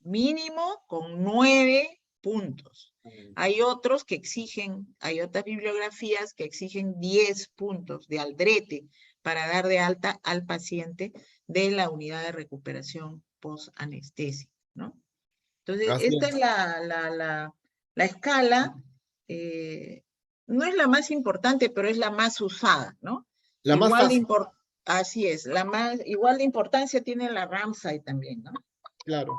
A: mínimo con 9 puntos. Hay otros que exigen, hay otras bibliografías que exigen 10 puntos de Aldrete para dar de alta al paciente de la unidad de recuperación post-anestesia, ¿no? Entonces,
D: Así
A: esta
D: es.
A: es la escala, no es la más importante, pero es la más usada, ¿no?
D: La más
A: Igual de
D: fácil,
A: así es, igual de importancia tiene la Ramsay también, ¿no?
D: claro.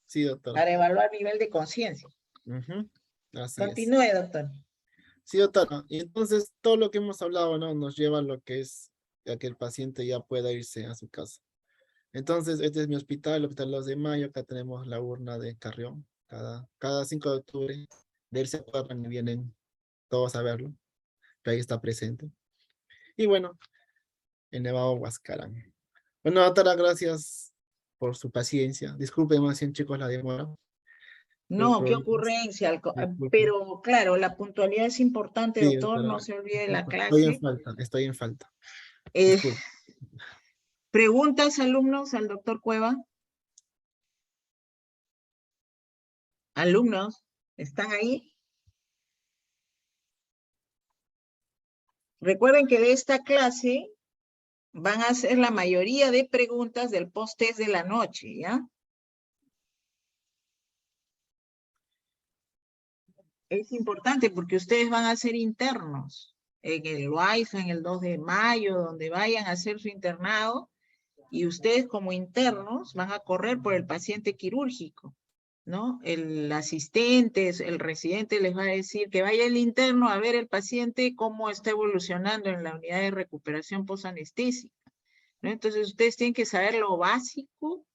D: Sí, doctora.
A: Para evaluar nivel de conciencia.
D: Ujú, así es.
A: Continúe, doctor.
D: Sí, doctora. Y entonces todo lo que hemos hablado, ¿no? Nos lleva a lo que es a que el paciente ya pueda irse a su casa. Entonces, este es mi hospital, el Hospital 2 de Mayo. Acá tenemos la urna de Carrión. Cada 5 de octubre, de él se acuerdan y vienen todos a verlo. Ahí está presente. Y bueno, en Nevado Huascarán. Bueno, doctora, gracias por su paciencia. Disculpen más bien, chicos, la demora.
A: No, qué
D: Problemas.
A: ocurrencia.
D: Disculpen.
A: Pero claro, la puntualidad es importante,
D: Sí,
A: doctor, no
D: doctora.
A: se olvide de la
D: Estoy en
A: clase.
D: falta, estoy en falta.
A: Eh,
D: Disculpe.
A: ¿Preguntas, alumnos, al doctor Cueva? Alumnos, ¿están ahí? Recuerden que de esta clase van a hacer la mayoría de preguntas del post-test de la noche, ¿ya? Es importante porque ustedes van a ser internos en el WIFE, en el 2 de mayo, donde vayan a hacer su internado, y ustedes como internos van a correr por el paciente quirúrgico, ¿no? El asistente, el residente les va a decir que vaya el interno a ver el paciente cómo está evolucionando en la unidad de recuperación posanestésica, ¿no? Entonces ustedes tienen que saber lo básico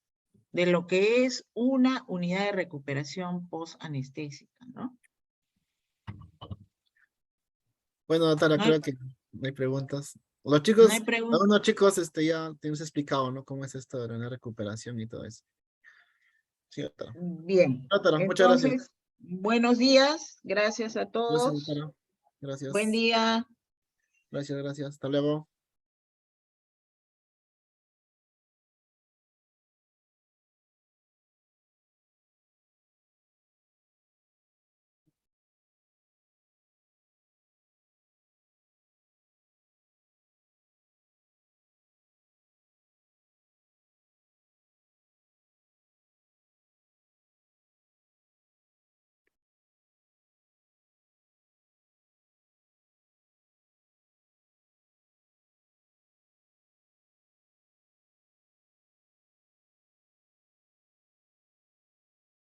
A: de lo que es una unidad de recuperación posanestésica, ¿no?
D: Bueno, doctora,
A: No hay,
D: creo que no hay preguntas. Los
A: no hay
D: chicos,
A: preguntas.
D: algunos chicos, ya tienes explicado, ¿no? Cómo es esto de la recuperación y todo eso. Sí, doctora.
A: Bien,
D: Doctora, muchas gracias.
A: entonces, buenos días, gracias a
D: Gracias,
A: todos,
D: doctora.
A: buen
D: Gracias.
A: día.
D: Gracias. Hasta luego.